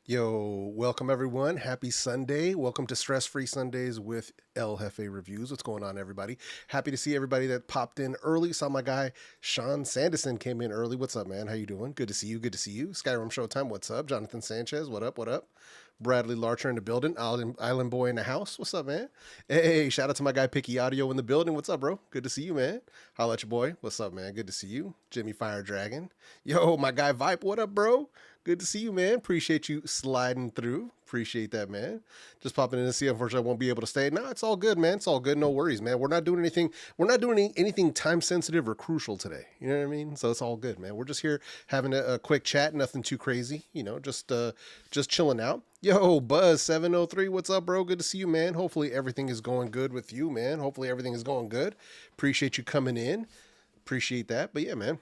Yo, welcome everyone. Happy Sunday. Welcome to Stress Free Sundays with El Jefe Reviews. What's going on, everybody? Happy to see everybody that popped in early. Saw my guy Sean Sanderson came in early. What's up, man? How you doing? Good to see you. Good to see you. Skyrim Showtime. What's up? Jonathan Sanchez. What up? What up? Bradley Larcher in the building. Island Boy in the house. What's up, man? Hey, shout out to my guy Picky Audio in the building. What's up, bro? Good to see you, man. Holla at your boy. What's up, man? Good to see you. Jimmy Fire Dragon. Yo, my guy Vipe. What up, bro? Good to see you, man. Appreciate you sliding through. Appreciate that, man. Just popping in to see. Unfortunately, I won't be able to stay. No, it's all good, man. It's all good. No worries, man. We're not doing anything. We're not doing anything time sensitive or crucial today. You know what I mean? So it's all good, man. We're just here having a quick chat. Nothing too crazy. You know, just chilling out. Yo, Buzz 703. What's up, bro? Good to see you, man. Hopefully everything is going good with you, man. Hopefully everything is going good. Appreciate you coming in. Appreciate that. But yeah, man.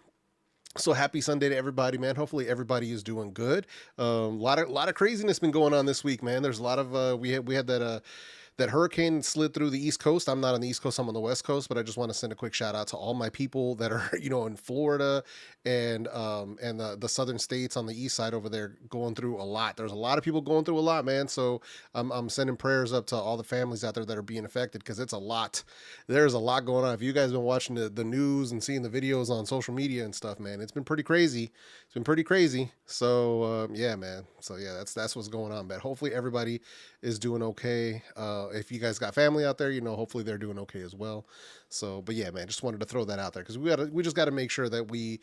So happy Sunday to everybody, man. Hopefully everybody is doing good. Lot of craziness been going on this week, man. There's a lot of we had that hurricane slid through the East Coast. I'm not on the East Coast, I'm on the West Coast, but I just want to send a quick shout out to all my people that are, in Florida and the southern states on the east side over there going through a lot. There's a lot of people going through a lot, man. So I'm sending prayers up to all the families out there that are being affected because it's a lot. There's a lot going on. If you guys have been watching the news and seeing the videos on social media and stuff, man, it's been pretty crazy. It's been pretty crazy. So yeah, man. So yeah, that's what's going on, man. Hopefully everybody is doing okay. If you guys got family out there, hopefully they're doing okay as well. So, but yeah, man, just wanted to throw that out there because we just got to make sure that we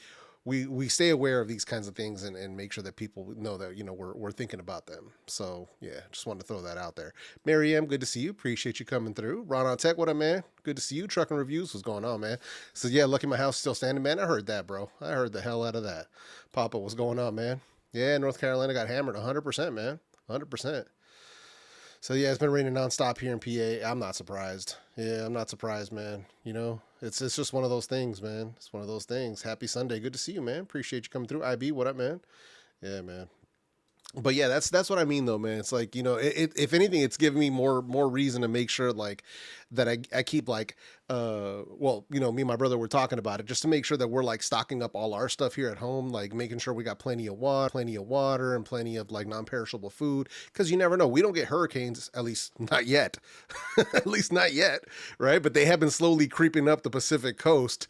stay aware of these kinds of things and make sure that people know that, we're thinking about them. So yeah, just wanted to throw that out there. Mary M, good to see you. Appreciate you coming through. Ron on Tech, what up, man? Good to see you. Trucking Reviews, what's going on, man? So yeah, lucky my house is still standing, man. I heard that, bro. I heard the hell out of that. Papa, what's going on, man? Yeah, North Carolina got hammered 100%, man. 100%. So yeah, it's been raining nonstop here in PA. I'm not surprised. Yeah, I'm not surprised, man. It's just one of those things, man. It's one of those things. Happy Sunday. Good to see you, man. Appreciate you coming through. IB, what up, man? Yeah, man. But yeah, that's what I mean though, man. It's like, if anything, it's giving me more reason to make sure like that I keep like me and my brother were talking about it just to make sure that we're like stocking up all our stuff here at home, like making sure we got plenty of water and plenty of like non-perishable food, because you never know. We don't get hurricanes, at least not yet. At least not yet, right? But they have been slowly creeping up the Pacific coast,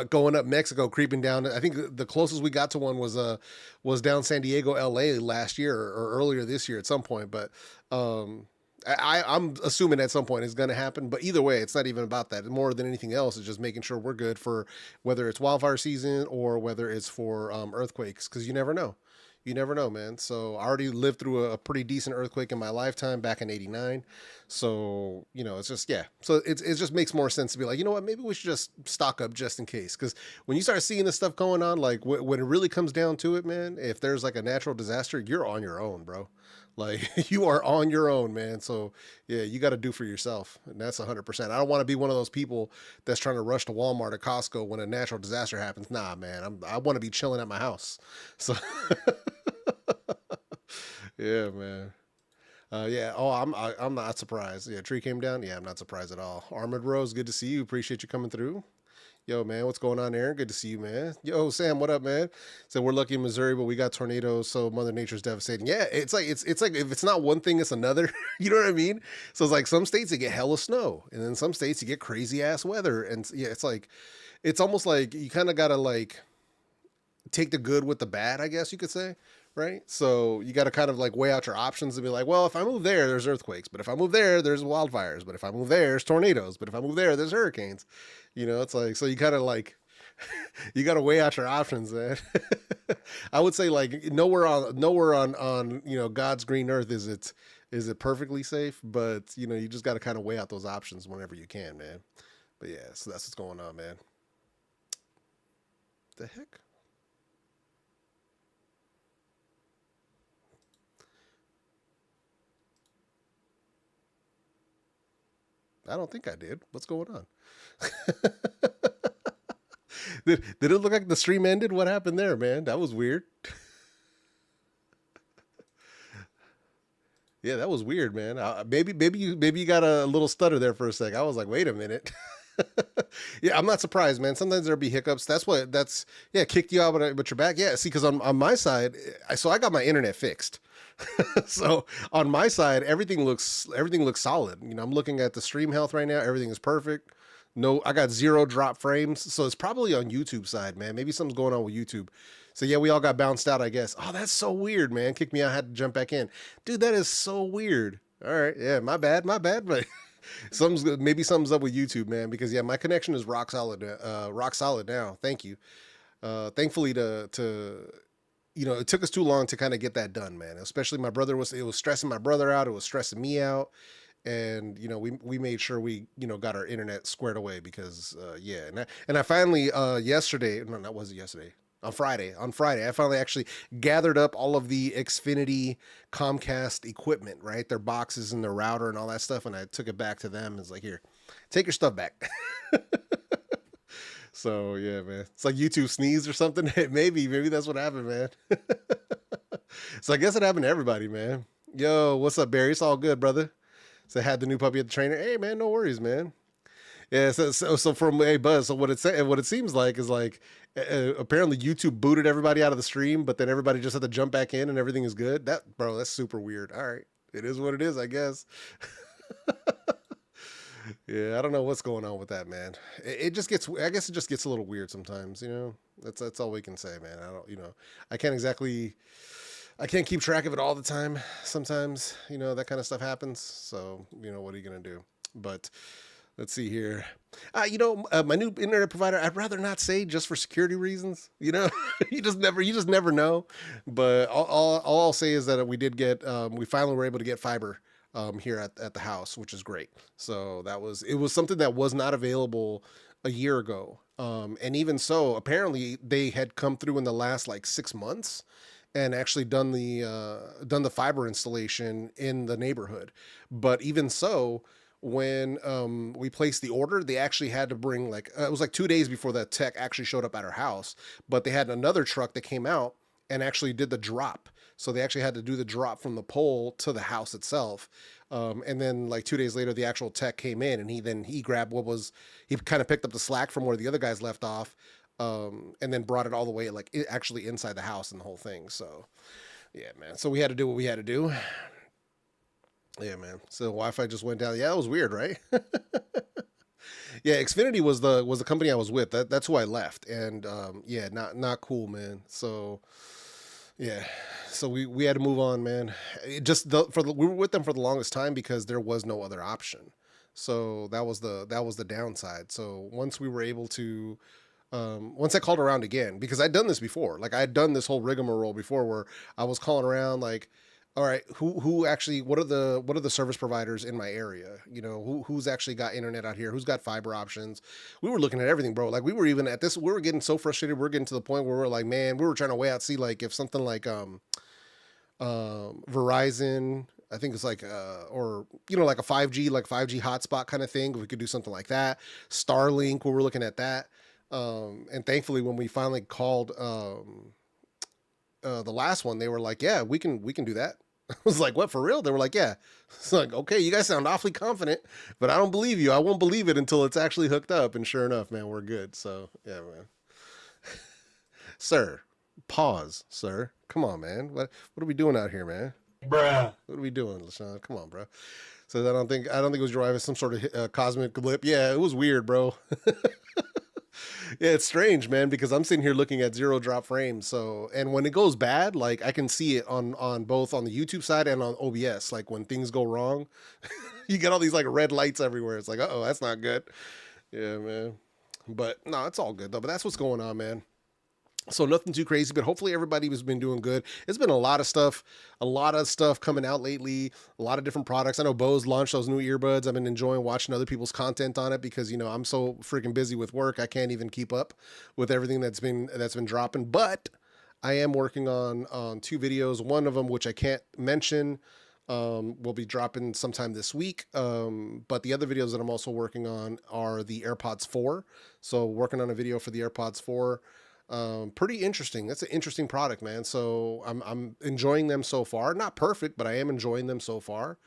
going up Mexico, creeping down. I think the closest we got to one was down San Diego, LA last year or earlier this year at some point. But I'm assuming at some point it's going to happen. But either way, it's not even about that. More than anything else, it's just making sure we're good for whether it's wildfire season or whether it's for earthquakes, because you never know. You never know, man. So I already lived through a pretty decent earthquake in my lifetime back in '89. So, it's just, yeah. So it just makes more sense to be like, you know what, maybe we should just stock up just in case. Because when you start seeing this stuff going on, like when it really comes down to it, man, if there's like a natural disaster, you're on your own, bro. Like you are on your own, man. So yeah, you got to do for yourself. And that's 100%. I don't want to be one of those people that's trying to rush to Walmart or Costco when a natural disaster happens. Nah, man, I want to be chilling at my house. So yeah, man. Yeah. Oh, I'm not surprised. Yeah, tree came down. Yeah, I'm not surprised at all. Armored Rose, good to see you. Appreciate you coming through. Yo, man, what's going on, Aaron? Good to see you, man. Yo, Sam, what up, man? So we're lucky in Missouri, but we got tornadoes, so Mother Nature's devastating. Yeah, it's like if it's not one thing, it's another. You know what I mean? So it's like some states you get hella snow, and then some states you get crazy ass weather, and yeah, it's almost like you kind of gotta like take the good with the bad, I guess you could say, right? So you got to kind of like weigh out your options and be like, well, if I move there, there's earthquakes, but if I move there, there's wildfires, but if I move there, there's tornadoes, but if I move there, there's hurricanes. It's like, so you kind of like, you got to weigh out your options, man. I would say like nowhere on God's green earth is it perfectly safe, but you just got to kind of weigh out those options whenever you can, man. But yeah, so that's what's going on, man. The heck? I don't think I did. What's going on? Did it look like the stream ended? What happened there, man? That was weird. Yeah, that was weird, man. Maybe you got a little stutter there for a sec. I was like, wait a minute. Yeah, I'm not surprised, man. Sometimes there'll be hiccups. Yeah, kicked you out, but you're back. Yeah, see, because on my side, I got my internet fixed, So on my side, everything looks solid. You know, I'm looking at the stream health right now. Everything is perfect. No, I got 0 drop frames. So it's probably on YouTube side, man. Maybe something's going on with YouTube. So yeah, we all got bounced out, I guess. Oh, that's so weird, man. Kicked me out, had to jump back in. Dude, that is so weird. All right, yeah, my bad, but maybe something's up with YouTube, man, because yeah, my connection is rock solid now. Thank you. Thankfully to you know, it took us too long to kind of get that done, man. Especially it was stressing my brother out. It was stressing me out. And, you know, we made sure we, you know, got our internet squared away because, yeah. And I finally, yesterday, no, that wasn't yesterday. On Friday, I finally actually gathered up all of the Xfinity Comcast equipment, right? Their boxes and their router and all that stuff. And I took it back to them. It's like, here, take your stuff back. So yeah, man, it's like YouTube sneezed or something. maybe that's what happened, man. So I guess it happened to everybody, man. Yo, what's up, Barry? It's all good, brother. So I had the new puppy at the trainer. Hey, man, no worries, man. Yeah. So from a Buzz. So what it seems like is like apparently YouTube booted everybody out of the stream, but then everybody just had to jump back in and everything is good. That's super weird. All right, it is what it is, I guess. Yeah, I don't know what's going on with that, man. I guess it just gets a little weird sometimes, you know. That's all we can say, man. I can't keep track of it all the time. Sometimes, you know, that kind of stuff happens. So, you know, what are you gonna do? But let's see here. My new internet provider, I'd rather not say just for security reasons. You know, you just never know. But all I'll say is that we finally were able to get fiber here at the house, which is great. So it was something that was not available a year ago. And even so, apparently they had come through in the last like 6 months and actually done the fiber installation in the neighborhood. But even so, when we placed the order, they actually had to bring it was like 2 days before that tech actually showed up at our house, but they had another truck that came out and actually did the drop. So they actually had to do the drop from the pole to the house itself. And then like 2 days later, the actual tech came in and he grabbed he kind of picked up the slack from where the other guys left off. And then brought it all the way actually inside the house and the whole thing. So yeah, man. So we had to do what we had to do. Yeah, man. So Wi-Fi just went down. Yeah, that was weird, right? Yeah, Xfinity was the company I was with. That's who I left. And yeah, not cool, man. So yeah, so we had to move on, man. We were with them for the longest time because there was no other option. So that was the downside. So once we were able to, once I called around again, because I'd done this before, like I had done this whole rigmarole before where I was calling around like, all right, who actually, what are the service providers in my area? You know, who's actually got internet out here? Who's got fiber options? We were looking at everything, bro. Like we were even at this, we were getting so frustrated. We're getting to the point where we're like, man, we were trying to weigh out, see like if something like, Verizon, I think it's like, or, you know, like a 5G hotspot kind of thing. We could do something like that. Starlink, we were looking at that. And thankfully when we finally called, the last one, they were like, yeah, we can do that. I was like, what, for real? They were like, yeah. It's like, okay, you guys sound awfully confident, but I don't believe you. I won't believe it until it's actually hooked up. And sure enough, man, we're good. So yeah, man. Sir, pause, sir. Come on, man. What are we doing out here, man? Bruh. What are we doing, LaShawn? Come on, bro. So I don't think it was driving some sort of cosmic blip. Yeah, it was weird, bro. Yeah, it's strange, man, because I'm sitting here looking at 0 drop frames. So, and when it goes bad, like I can see it on both on the YouTube side and on OBS. Like when things go wrong, you get all these like red lights everywhere. It's like, uh-oh, that's not good. Yeah, man. But no, it's all good though. But that's what's going on, man. So nothing too crazy, but hopefully everybody has been doing good. It's been a lot of stuff coming out lately, a lot of different products. I know Bose launched those new earbuds. I've been enjoying watching other people's content on it because, you know, I'm so freaking busy with work. I can't even keep up with everything that's been dropping, but I am working on 2 videos. One of them, which I can't mention, will be dropping sometime this week. But the other videos that I'm also working on are the AirPods 4. So working on a video for the AirPods 4. Pretty interesting. That's an interesting product, man. So I'm enjoying them so far. Not perfect, but I am enjoying them so far.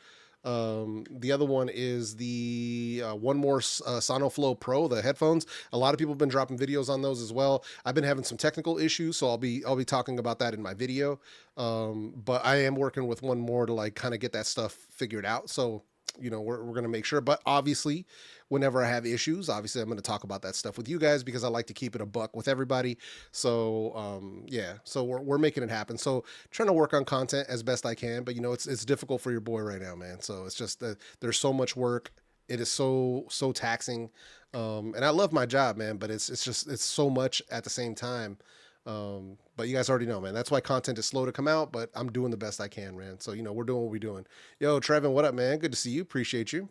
The other one is the One More Sonoflow Pro, the headphones. A lot of people have been dropping videos on those as well. I've been having some technical issues, so I'll be talking about that in my video. But I am working with One More to like kind of get that stuff figured out. So we're going to make sure, but obviously whenever I have issues, obviously I'm going to talk about that stuff with you guys because I like to keep it a buck with everybody. So, yeah, so we're making it happen. So trying to work on content as best I can, but it's difficult for your boy right now, man. So it's just that there's so much work. It is so taxing. And I love my job, man, but it's so much at the same time. But you guys already know, man, that's why content is slow to come out, but I'm doing the best I can, man. So, we're doing what we're doing. Yo, Trevin, what up, man? Good to see you. Appreciate you.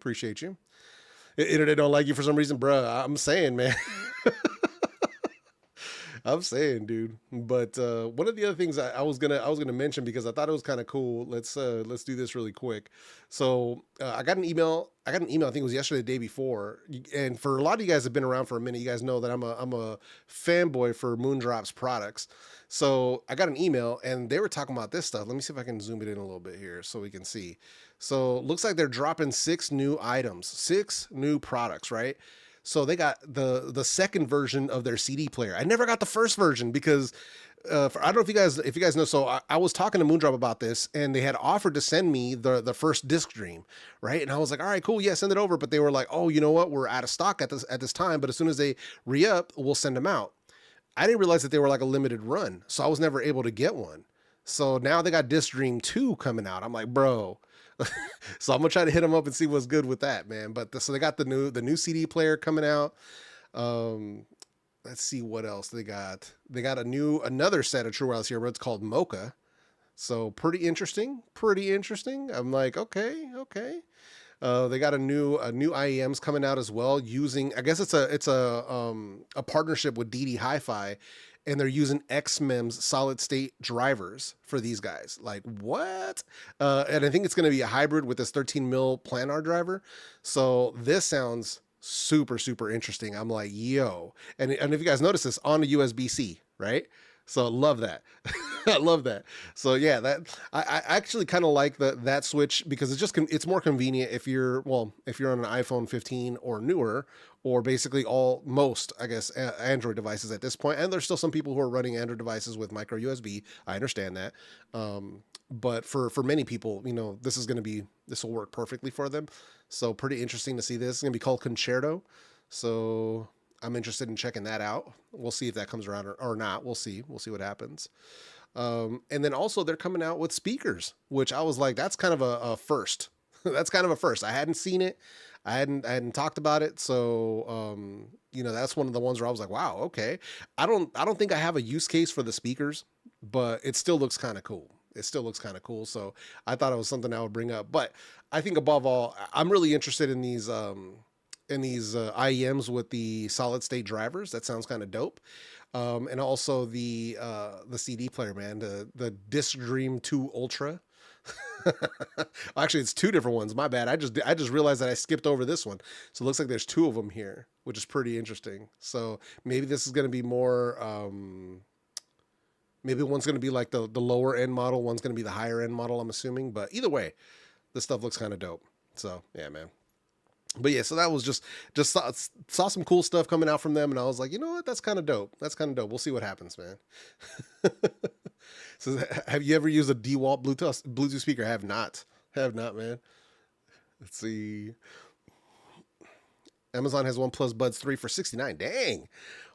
Internet don't like you for some reason, bruh. I'm saying, man. I'm saying, dude. But one of the other things I was gonna mention because I thought it was kind of cool. Let's do this really quick. So I got an email. I think it was yesterday, the day before. And for a lot of you guys that have been around for a minute, you guys know that I'm a fanboy for Moondrop's products. So I got an email and they were talking about this stuff. Let me see if I can zoom it in a little bit here so we can see. So looks like they're dropping 6 new items, 6 new products, right? So they got the second version of their CD player. I never got the first version because I don't know if you guys know. So I was talking to Moondrop about this, and they had offered to send me the first disc dream, right? And I was like, all right, cool, yeah, send it over. But they were like, oh, you know what? We're out of stock at this time. But as soon as they re-up, we'll send them out. I didn't realize that they were like a limited run, so I was never able to get one. So now they got Disc Dream 2 coming out. I'm like, bro. So I'm gonna try to hit them up and see what's good with that, man. But so they got the new CD player coming out. Let's see what else they got. They got another set of True Wireless earbuds called Mocha. So pretty interesting. I'm like, okay. They got a new IEMs coming out as well using, I guess it's a partnership with DD Hi-Fi, and they're using XMEMS solid state drivers for these guys. Like what? And I think it's going to be a hybrid with this 13 mil planar driver. So this sounds super interesting. I'm like, yo. And if you guys notice this on a USB-C, right? So love that. I love that. So yeah, I actually kind of like that switch because it's more convenient if you're on an iPhone 15 or newer, or basically most, I guess, Android devices at this point. And there's still some people who are running Android devices with micro USB. I understand that. But for many people, this will work perfectly for them. So pretty interesting to see this. It's going to be called Concerto. So I'm interested in checking that out. We'll see if that comes around or not. We'll see what happens. And then also they're coming out with speakers, which I was like, that's kind of a first. That's kind of a first. I hadn't seen it. I hadn't talked about it. So, that's one of the ones where I was like, wow, okay. I don't think I have a use case for the speakers, but it still looks kind of cool. So I thought it was something I would bring up, but I think above all, I'm really interested in these IEMs with the solid state drivers. That sounds kind of dope. And also the CD player, man, the Disc Dream 2 Ultra. Actually, it's 2 different ones. My bad. I just realized that I skipped over this one. So it looks like there's 2 of them here, which is pretty interesting. So maybe this is going to be more, maybe one's going to be like the lower end model. One's going to be the higher end model, I'm assuming. But either way, this stuff looks kind of dope. So yeah, man. But yeah, so that was just saw some cool stuff coming out from them, and I was like, you know what, that's kind of dope. We'll see what happens, man. So have you ever used a DeWalt Bluetooth speaker? Have not, man. Let's see. Amazon has OnePlus Buds 3 for $69. Dang.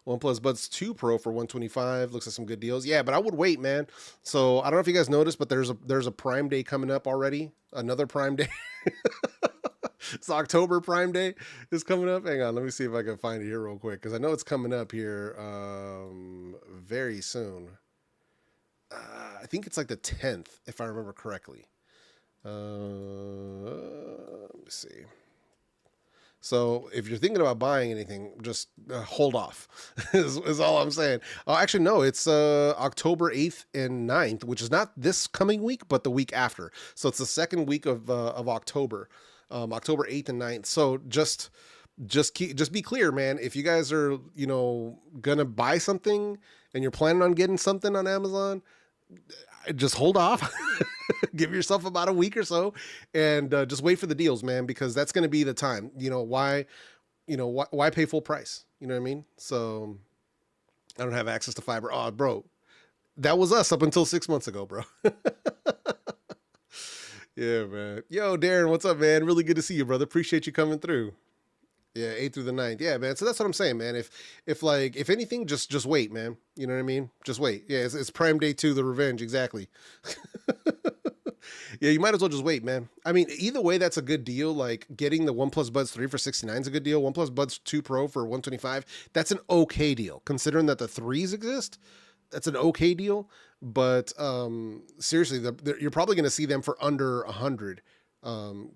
OnePlus Buds 2 Pro for $125. Looks like some good deals. Yeah, but I would wait, man. So I don't know if you guys noticed, but there's a Prime Day coming up already. Another Prime Day. It's October Prime Day is coming up. Hang on, let me see if I can find it here real quick, because I know it's coming up here very soon. I think it's like the 10th, if I remember correctly. Let me see. So if you're thinking about buying anything, just hold off is all I'm saying. Oh, actually, no, it's October 8th and 9th, which is not this coming week, but the week after. So it's the second week of October, October 8th and 9th. So just be clear, man. If you guys are, gonna buy something and you're planning on getting something on Amazon, just hold off. Give yourself about a week or so, and just wait for the deals, man, because that's going to be the time. Why pay full price? You know what I mean? So I don't have access to fiber. Oh, bro, that was us up until 6 months ago, bro. Yeah, man. Yo, Darren, what's up, man? Really good to see you, brother. Appreciate you coming through. Yeah, 8th through the 9th. Yeah, man. So that's what I'm saying, man. If anything, just wait, man. You know what I mean? Just wait. Yeah, it's Prime Day 2, the revenge. Exactly. Yeah, you might as well just wait, man. I mean, either way, that's a good deal. Like getting the OnePlus Buds 3 for $69 is a good deal. OnePlus Buds 2 Pro for $125. That's an okay deal. Considering that the 3s exist, that's an okay deal. But seriously, you're probably going to see them for under 100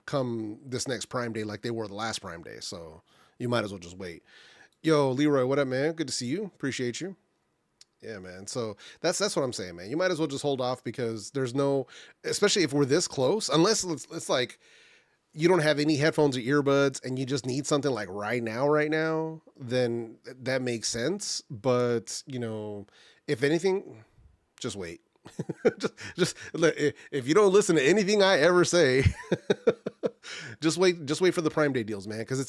come this next Prime Day, like they were the last Prime Day. So you might as well just wait. Yo, Leroy, what up, man? Good to see you. Appreciate you. Yeah, man. So that's what I'm saying, man. You might as well just hold off because there's no, especially if we're this close, unless it's like you don't have any headphones or earbuds and you just need something like right now, then that makes sense. But if anything, just wait. just if you don't listen to anything I ever say, just wait for the Prime Day deals, man, because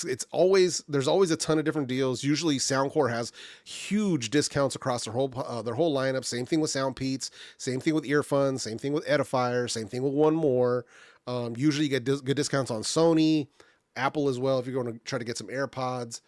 there's always a ton of different deals. Usually Soundcore has huge discounts across their whole lineup. Same thing with Soundpeats, same thing with earphones, same thing with Edifier, same thing with One More. Usually you get good discounts on Sony, Apple as well if you're going to try to get some AirPods.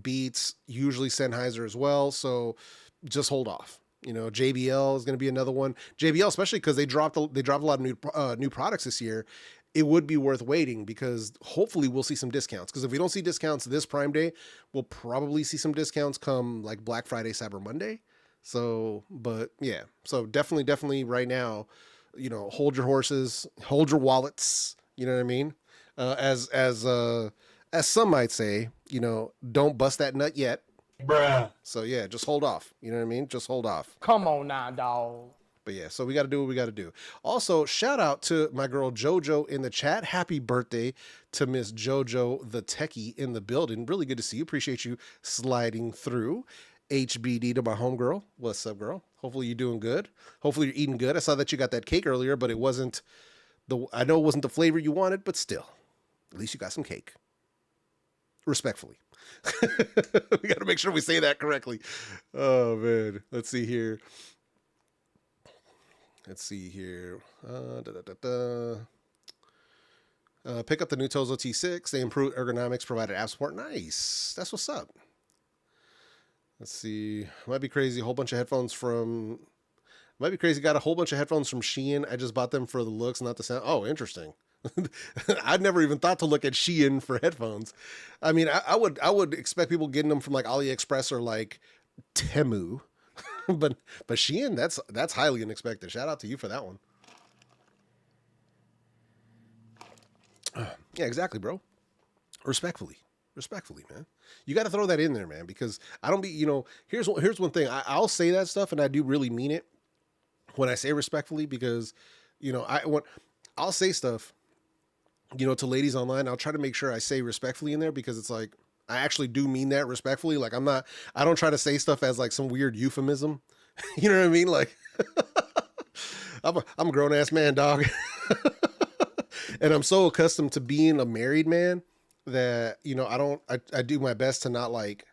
Beats, usually Sennheiser as well. So just hold off. JBL is going to be another one. JBL, especially because they dropped a lot of new products this year. It would be worth waiting because hopefully we'll see some discounts. Because if we don't see discounts this Prime Day, we'll probably see some discounts come like Black Friday, Cyber Monday. So, but yeah, so definitely right now, hold your horses, hold your wallets. You know what I mean? As some might say, don't bust that nut yet. Bruh. So yeah, just hold off. You know what I mean? Just hold off. Come on now, dog. But yeah, so we got to do what we got to do. Also, shout out to my girl JoJo in the chat. Happy birthday to Miss JoJo the Techie in the building. Really good to see you. Appreciate you sliding through. HBD to my homegirl. What's up, girl? Hopefully you're doing good. Hopefully you're eating good. I saw that you got that cake earlier, but I know it wasn't the flavor you wanted, but still, at least you got some cake. Respectfully. We got to make sure we say that correctly. Oh man, let's see here. Pick up the new Tozo T6. They improved ergonomics, provided app support. Nice. That's what's up. Let's see. Might be crazy. A whole bunch of headphones from. Might be crazy. Got a whole bunch of headphones from Shein. I just bought them for the looks, not the sound. Oh, interesting. I'd never even thought to look at Shein for headphones. I mean, I would expect people getting them from like AliExpress or like Temu, but Shein, that's highly unexpected. Shout out to you for that one. Yeah, exactly, bro. Respectfully, man. You got to throw that in there, man, because I don't be, here's one thing. I'll say that stuff and I do really mean it when I say respectfully, because, I'll say stuff, to ladies online. I'll try to make sure I say respectfully in there because it's like, I actually do mean that respectfully. Like I don't try to say stuff as like some weird euphemism. You know what I mean? Like I'm a grown ass man, dog. And I'm so accustomed to being a married man that, I do my best to not like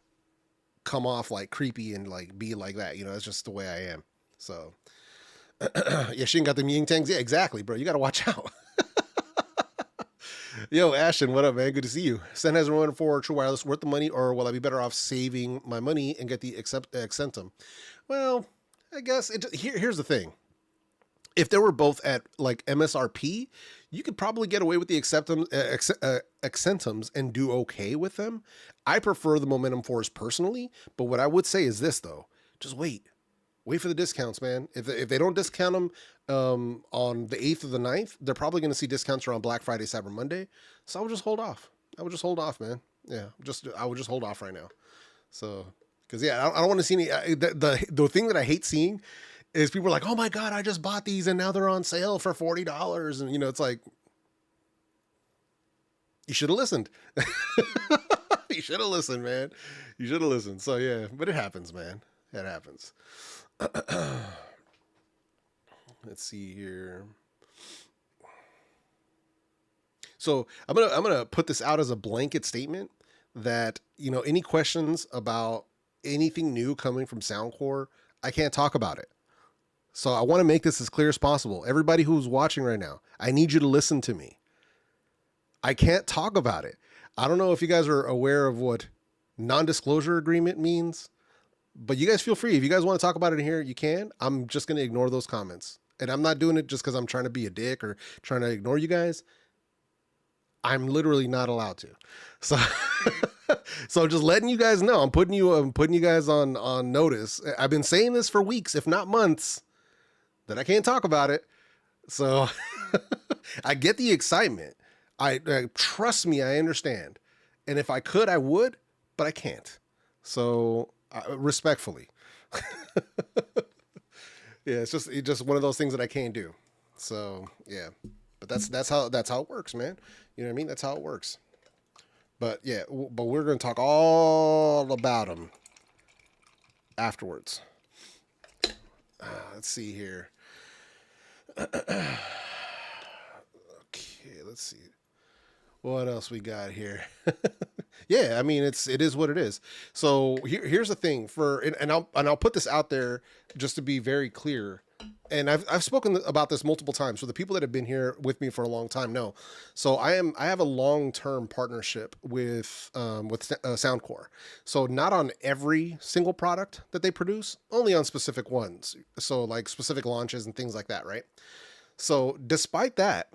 come off like creepy and like be like that. It's just the way I am. So yeah, she ain't got the Ying Tangs. Yeah, exactly, bro. You got to watch out. Yo, Ashton, what up, man? Good to see you. Sennheiser 1 for True Wireless worth the money, or will I be better off saving my money and get the Accentum? Well, I guess here's the thing. If they were both at like MSRP, you could probably get away with the Accentums and do okay with them. I prefer the Momentum 4s personally, but what I would say is this though: just wait for the discounts, man. If they don't discount them on the 8th or the 9th, they're probably going to see discounts around Black Friday, Cyber Monday. So I would just hold off. Man. Yeah, I would just hold off right now. So, because yeah, I don't want to see any. The thing that I hate seeing is people are like, oh my God, I just bought these and now they're on sale for $40. And it's like, you should have listened. You should have listened, man. You should have listened. So yeah, but it happens, man. It happens. Let's see here. So I'm gonna put this out as a blanket statement that, you know, any questions about anything new coming from Soundcore, I can't talk about it. So I want to make this as clear as possible. Everybody who's watching right now, I need you to listen to me. I can't talk about it. I don't know if you guys are aware of what non-disclosure agreement means, but you guys feel free. If you guys want to talk about it in here, you can. I'm just going to ignore those comments. And I'm not doing it just because I'm trying to be a dick or trying to ignore you guys. I'm literally not allowed to. So, so just letting you guys know, I'm putting you guys on notice. I've been saying this for weeks, if not months, that I can't talk about it. So I get the excitement. I trust me, I understand. And if I could, I would, but I can't. So respectfully. Yeah, it's just one of those things that I can't do. So yeah, but that's how it works, man. You know what I mean? That's how it works. But yeah, but we're going to talk all about them afterwards. Let's see here. Okay, let's see. What else we got here? Yeah, I mean, it is what it is. So here's the thing and I'll put this out there just to be very clear. And I've spoken about this multiple times. So the people that have been here with me for a long time know. So I have a long-term partnership with Soundcore. So not on every single product that they produce, only on specific ones. So like specific launches and things like that, right? So despite that,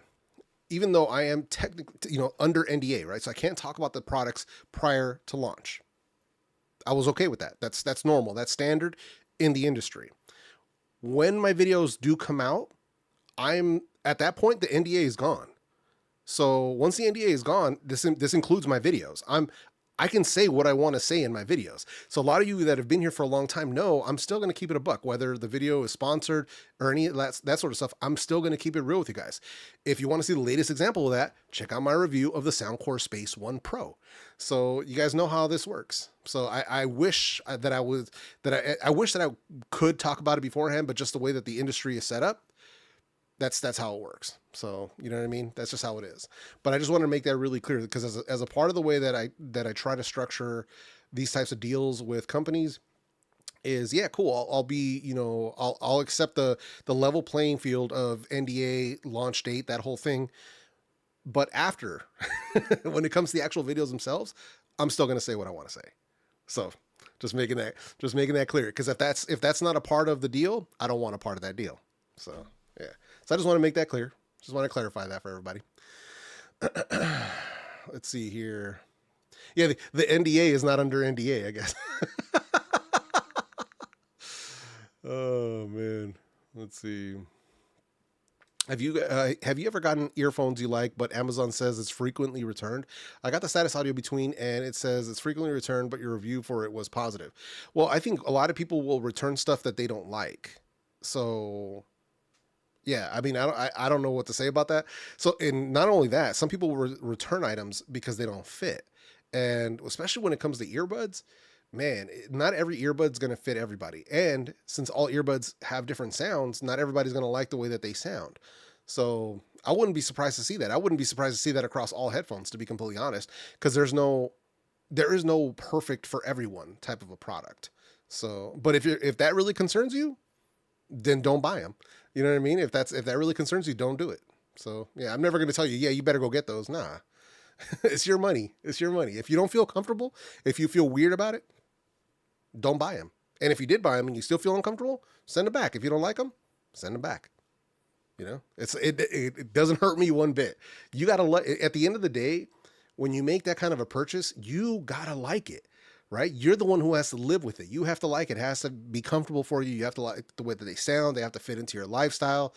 even though I am technically, under NDA, right? So I can't talk about the products prior to launch. I was okay with that. That's normal. That's standard in the industry. When my videos do come out, I'm at that point, the NDA is gone. So once the NDA is gone, this includes my videos. I can say what I want to say in my videos. So a lot of you that have been here for a long time know I'm still going to keep it a buck, whether the video is sponsored or any of that sort of stuff. I'm still going to keep it real with you guys. If you want to see the latest example of that, check out my review of the Soundcore Space One Pro. So you guys know how this works. So I wish that I wish that I could talk about it beforehand, but just the way that the industry is set up, that's how it works. So, you know what I mean? That's just how it is. But I just want to make that really clear because as a part of the way that I try to structure these types of deals with companies is, yeah, cool. I'll be, I'll accept the level playing field of NDA, launch date, that whole thing. But after, when it comes to the actual videos themselves, I'm still going to say what I want to say. So just making that clear. Because if that's not a part of the deal, I don't want a part of that deal. So yeah. So I just want to make that clear. Just want to clarify that for everybody. Let's see here. Yeah, the NDA is not under NDA, I guess. Oh man. Let's see. Have you ever gotten earphones you like, but Amazon says it's frequently returned? I got the status audio between, and it says it's frequently returned, but your review for it was positive. Well, I think a lot of people will return stuff that they don't like. So yeah, I mean, I don't know what to say about that. So, and not only that, some people will return items because they don't fit. And especially when it comes to earbuds, man, not every earbud's going to fit everybody. And since all earbuds have different sounds, not everybody's going to like the way that they sound. So I wouldn't be surprised to see that. I wouldn't be surprised to see that across all headphones, to be completely honest, because there is no perfect for everyone type of a product. So, but if that really concerns you, then don't buy them. You know what I mean? If that really concerns you, don't do it. So yeah, I'm never going to tell you, yeah, you better go get those. Nah, it's your money. It's your money. If you don't feel comfortable, if you feel weird about it, don't buy them. And if you did buy them and you still feel uncomfortable, send them back. If you don't like them, send them back. It doesn't hurt me one bit. You got to at the end of the day, when you make that kind of a purchase, you got to like it. Right? You're the one who has to live with it. You have to like it. It has to be comfortable for you. You have to like the way that they sound. They have to fit into your lifestyle.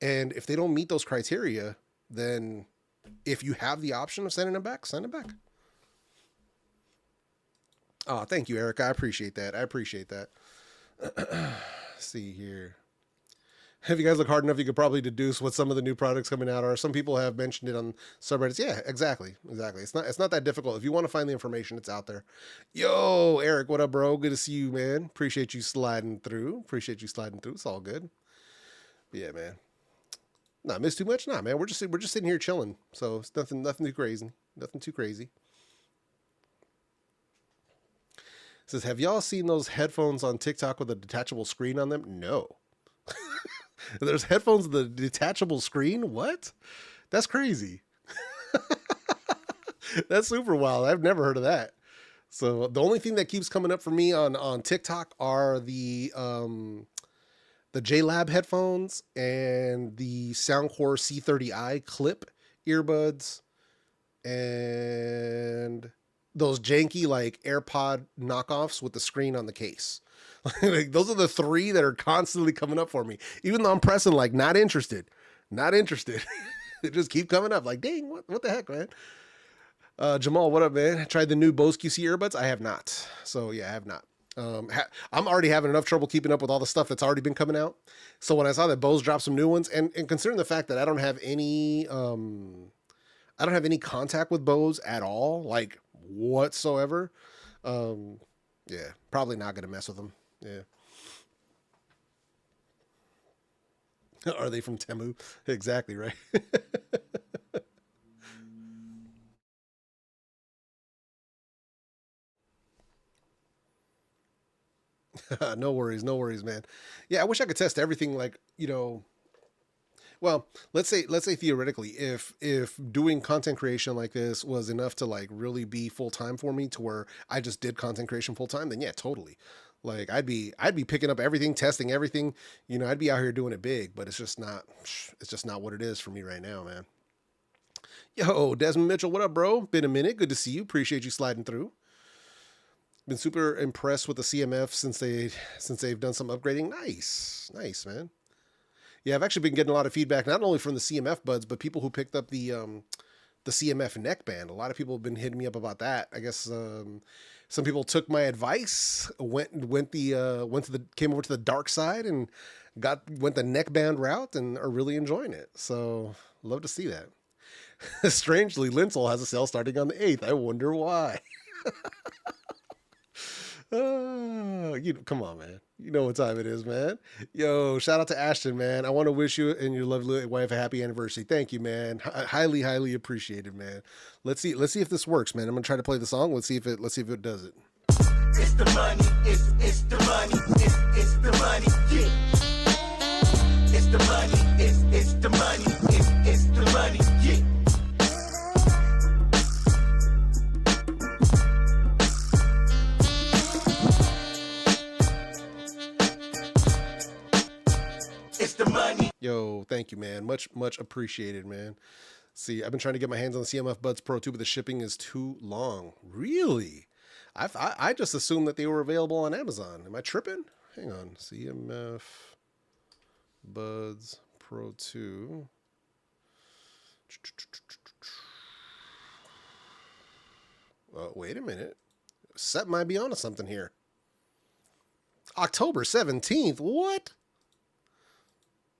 And if they don't meet those criteria, then if you have the option of sending them back, send them back. Oh, thank you, Eric. I appreciate that. Let's see here. If you guys look hard enough, you could probably deduce what some of the new products coming out are. Some people have mentioned it on subreddits. Yeah, exactly. It's not that difficult. If you want to find the information, it's out there. Yo, Eric, what up, bro? Good to see you, man. Appreciate you sliding through. It's all good. Yeah, man. Nah, miss too much? Nah, man. We're just sitting here chilling. So it's nothing too crazy. Nothing too crazy. It says, have y'all seen those headphones on TikTok with a detachable screen on them? No. There's headphones with a detachable screen? What? That's crazy. That's super wild. I've never heard of that. So the only thing that keeps coming up for me on TikTok are the JLab headphones and the Soundcore C30i clip earbuds and those janky like AirPod knockoffs with the screen on the case. Like, those are the three that are constantly coming up for me. Even though I'm pressing like not interested. They just keep coming up. Like, dang, what the heck, man? Jamal, what up, man? Tried the new Bose QC earbuds? I have not. So yeah, I have not. I'm already having enough trouble keeping up with all the stuff that's already been coming out. So when I saw that Bose dropped some new ones, and considering the fact that I don't have any contact with Bose at all, like whatsoever. Yeah, probably not gonna mess with them. Yeah. Are they from Temu? Exactly, right. No worries, man. Yeah, I wish I could test everything. Like, well, let's say theoretically, if doing content creation like this was enough to like really be full time for me, to where I just did content creation full time, then yeah, totally. Like I'd be picking up everything, testing everything. I'd be out here doing it big. But it's just not what it is for me right now, man. Yo, Desmond Mitchell, what up, bro? Been a minute. Good to see you. Appreciate you sliding through. Been super impressed with the CMF since they've done some upgrading. Nice, man. Yeah, I've actually been getting a lot of feedback, not only from the CMF buds, but people who picked up the CMF neckband. A lot of people have been hitting me up about that. I guess some people took my advice, came over to the dark side and went the neckband route and are really enjoying it. So love to see that. Strangely, Linsel has a sale starting on the 8th. I wonder why. Come on, man. You know what time it is, man. Yo, shout out to Ashton, man. I want to wish you and your lovely wife a happy anniversary. Thank you, man. Highly appreciated, man. Let's see if this works, man. I'm gonna try to play the song. Let's see if it does it. It's the money. It's the money. It's the money. Yeah. It's the money. It's the money. It's the money. Yeah. The money. Yo, thank you, man. Much appreciated, man. See, I've been trying to get my hands on the CMF Buds Pro 2, but the shipping is too long. Really? I just assumed that they were available on Amazon. Am I tripping? Hang on. CMF Buds Pro 2. Wait a minute. Seth might be onto something here. October 17th. What?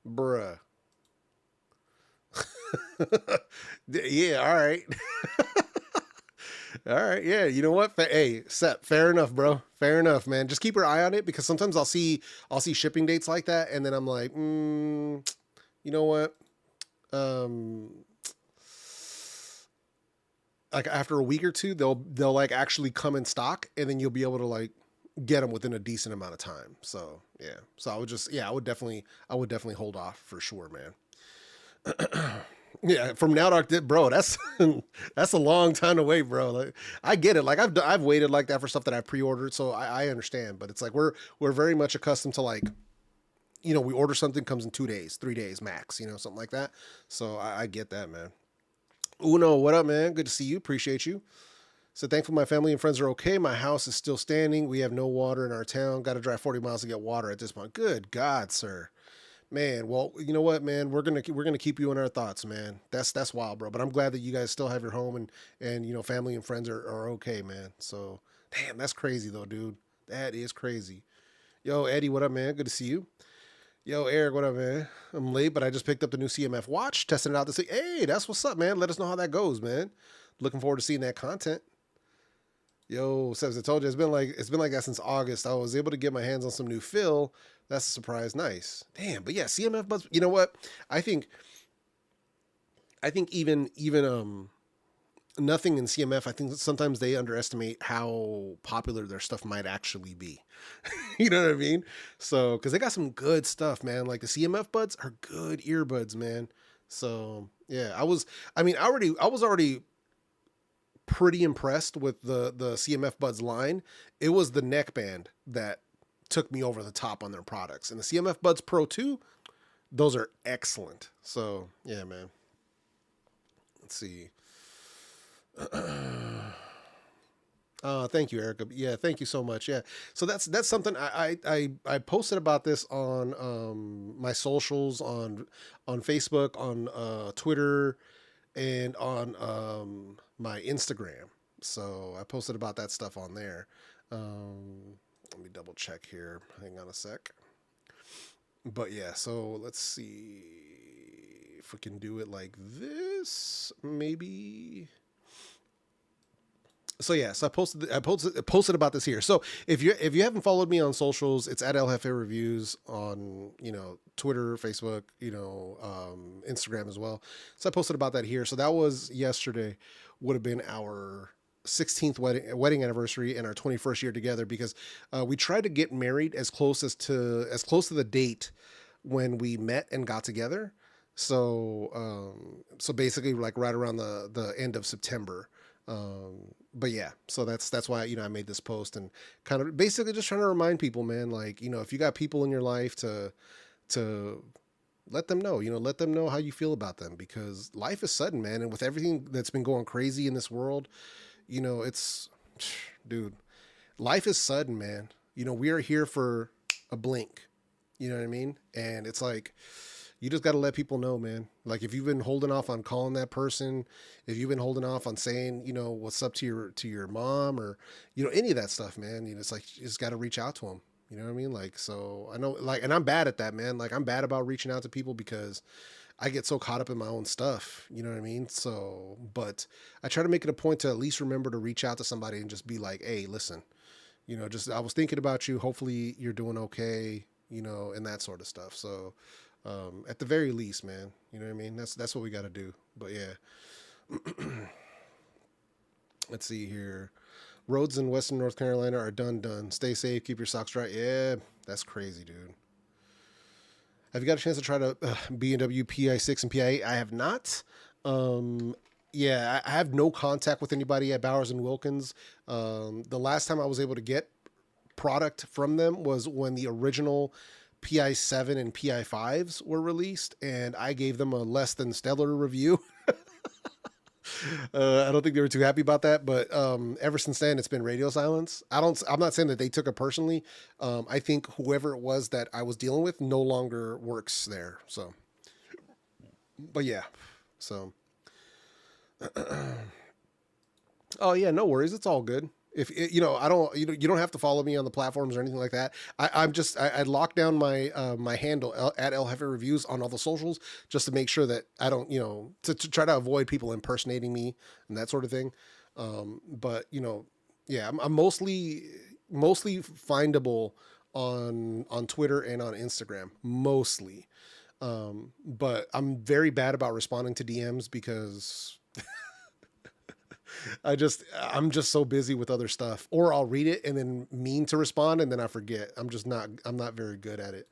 Bruh. Yeah, all right. All right, yeah, you know what? Hey, Sep, fair enough, bro. Fair enough, man. Just keep your eye on it, because sometimes I'll see shipping dates like that, and then I'm like, you know what? Like after a week or two, they'll like actually come in stock, and then you'll be able to like get them within a decent amount of time. So yeah, so I would definitely hold off for sure, man. Yeah, from now to bro, that's a long time to wait, bro. Like, I get it. Like I've waited like that for stuff that I pre-ordered, so I understand. But it's like we're very much accustomed to like, we order something, comes in 2 days, 3 days max, something like that. So I get that, man. Uno, what up, man? Good to see you. Appreciate you. So thankful my family and friends are okay. My house is still standing. We have no water in our town. Got to drive 40 miles to get water at this point. Good God, sir. Man, well, you know what, man? We're gonna keep you in our thoughts, man. That's wild, bro. But I'm glad that you guys still have your home and family and friends are okay, man. So, damn, that's crazy though, dude. That is crazy. Yo, Eddie, what up, man? Good to see you. Yo, Eric, what up, man? I'm late, but I just picked up the new CMF watch, testing it out to see. Hey, that's what's up, man. Let us know how that goes, man. Looking forward to seeing that content. Yo, Sebs, I told you it's been like that since August. I was able to get my hands on some new fill. That's a surprise. Nice. Damn. But yeah, CMF buds. You know what? I think even nothing in CMF. I think sometimes they underestimate how popular their stuff might actually be. You know what I mean? So because they got some good stuff, man. Like the CMF buds are good earbuds, man. So yeah, I was already pretty impressed with the CMF buds line. It was the neckband that took me over the top on their products, and the CMF buds Pro 2, those are excellent. So yeah, man. Let's see. Thank you, Erica. Yeah, thank you so much. Yeah, so that's something I posted about this on my socials on Facebook, on Twitter, and on my Instagram. So I posted about that stuff on there. Let me double check here. Hang on a sec. But yeah, so let's see if we can do it like this, maybe. So yeah, so I posted about this here. So if you haven't followed me on socials, it's at ELJEFEREVIEWS on, Twitter, Facebook, Instagram as well. So I posted about that here. So that was yesterday, would have been our 16th wedding anniversary and our 21st year together, because we tried to get married as close to the date when we met and got together. So basically like right around the end of September. But yeah, so that's why, I made this post and kind of basically just trying to remind people, man, like, if you got people in your life to let them know, let them know how you feel about them, because life is sudden, man. And with everything that's been going crazy in this world, dude, life is sudden, man. We are here for a blink, you know what I mean? And it's like, you just got to let people know, man. Like if you've been holding off on calling that person, if you've been holding off on saying, what's up to your mom, or, any of that stuff, man, it's like, you just got to reach out to them. You know what I mean? Like, so I know, like, and I'm bad at that, man. Like I'm bad about reaching out to people because I get so caught up in my own stuff. You know what I mean? So, but I try to make it a point to at least remember to reach out to somebody and just be like, hey, listen, I was thinking about you. Hopefully you're doing okay, and that sort of stuff. So, at the very least, man, you know what I mean? That's what we got to do. But yeah, let's see here. Roads in Western North Carolina are done. Stay safe. Keep your socks dry. Yeah, that's crazy, dude. Have you got a chance to try to B&W PI6 and PI8? I have not. Yeah, I have no contact with anybody at Bowers and Wilkins. The last time I was able to get product from them was when the original PI7 and PI5s were released, and I gave them a less than stellar review. I don't think they were too happy about that, but ever since then it's been radio silence. I'm not saying that they took it personally. I think whoever it was that I was dealing with no longer works there. So, but yeah, so oh yeah, no worries, it's all good. If I don't, you don't have to follow me on the platforms or anything like that. I locked down my my handle at ELJEFEREVIEWS on all the socials just to make sure that I don't, to try to avoid people impersonating me and that sort of thing. But yeah, I'm mostly findable on Twitter and on Instagram mostly. But I'm very bad about responding to DMs because I'm just so busy with other stuff, or I'll read it and then mean to respond and then I forget. I'm not very good at it.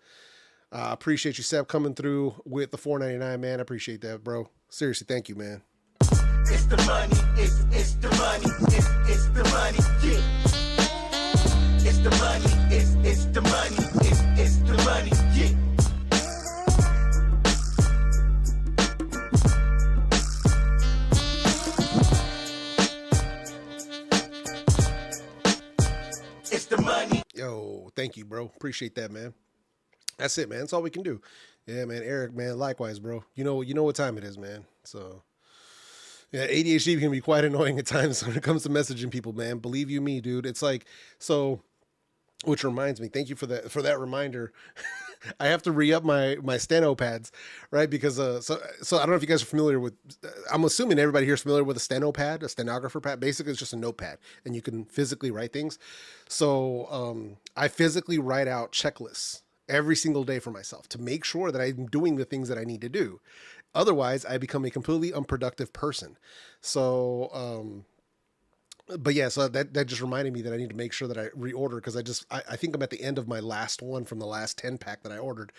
Appreciate you, Seb, coming through with the $4.99, man. I appreciate that, bro. Seriously, thank you, man. It's the money, it's the money, it's the money, yeah. It's the money, it's the money, it's the money, yeah. Yo, thank you, bro. Appreciate that, man. That's it, man. That's all we can do. Yeah, man. Eric, man. Likewise, bro. You know what time it is, man. So, yeah, ADHD can be quite annoying at times when it comes to messaging people, man. Believe you me, dude. It's like, so, which reminds me, thank you for that reminder. I have to re-up my steno pads, right? Because so I don't know if you guys are familiar with. I'm assuming everybody here is familiar with a steno pad, a stenographer pad. Basically, it's just a notepad, and you can physically write things. So I physically write out checklists every single day for myself to make sure that I'm doing the things that I need to do. Otherwise, I become a completely unproductive person. So. But yeah, so that just reminded me that I need to make sure that I reorder, because I think I'm at the end of my last one from the last 10 pack that I ordered.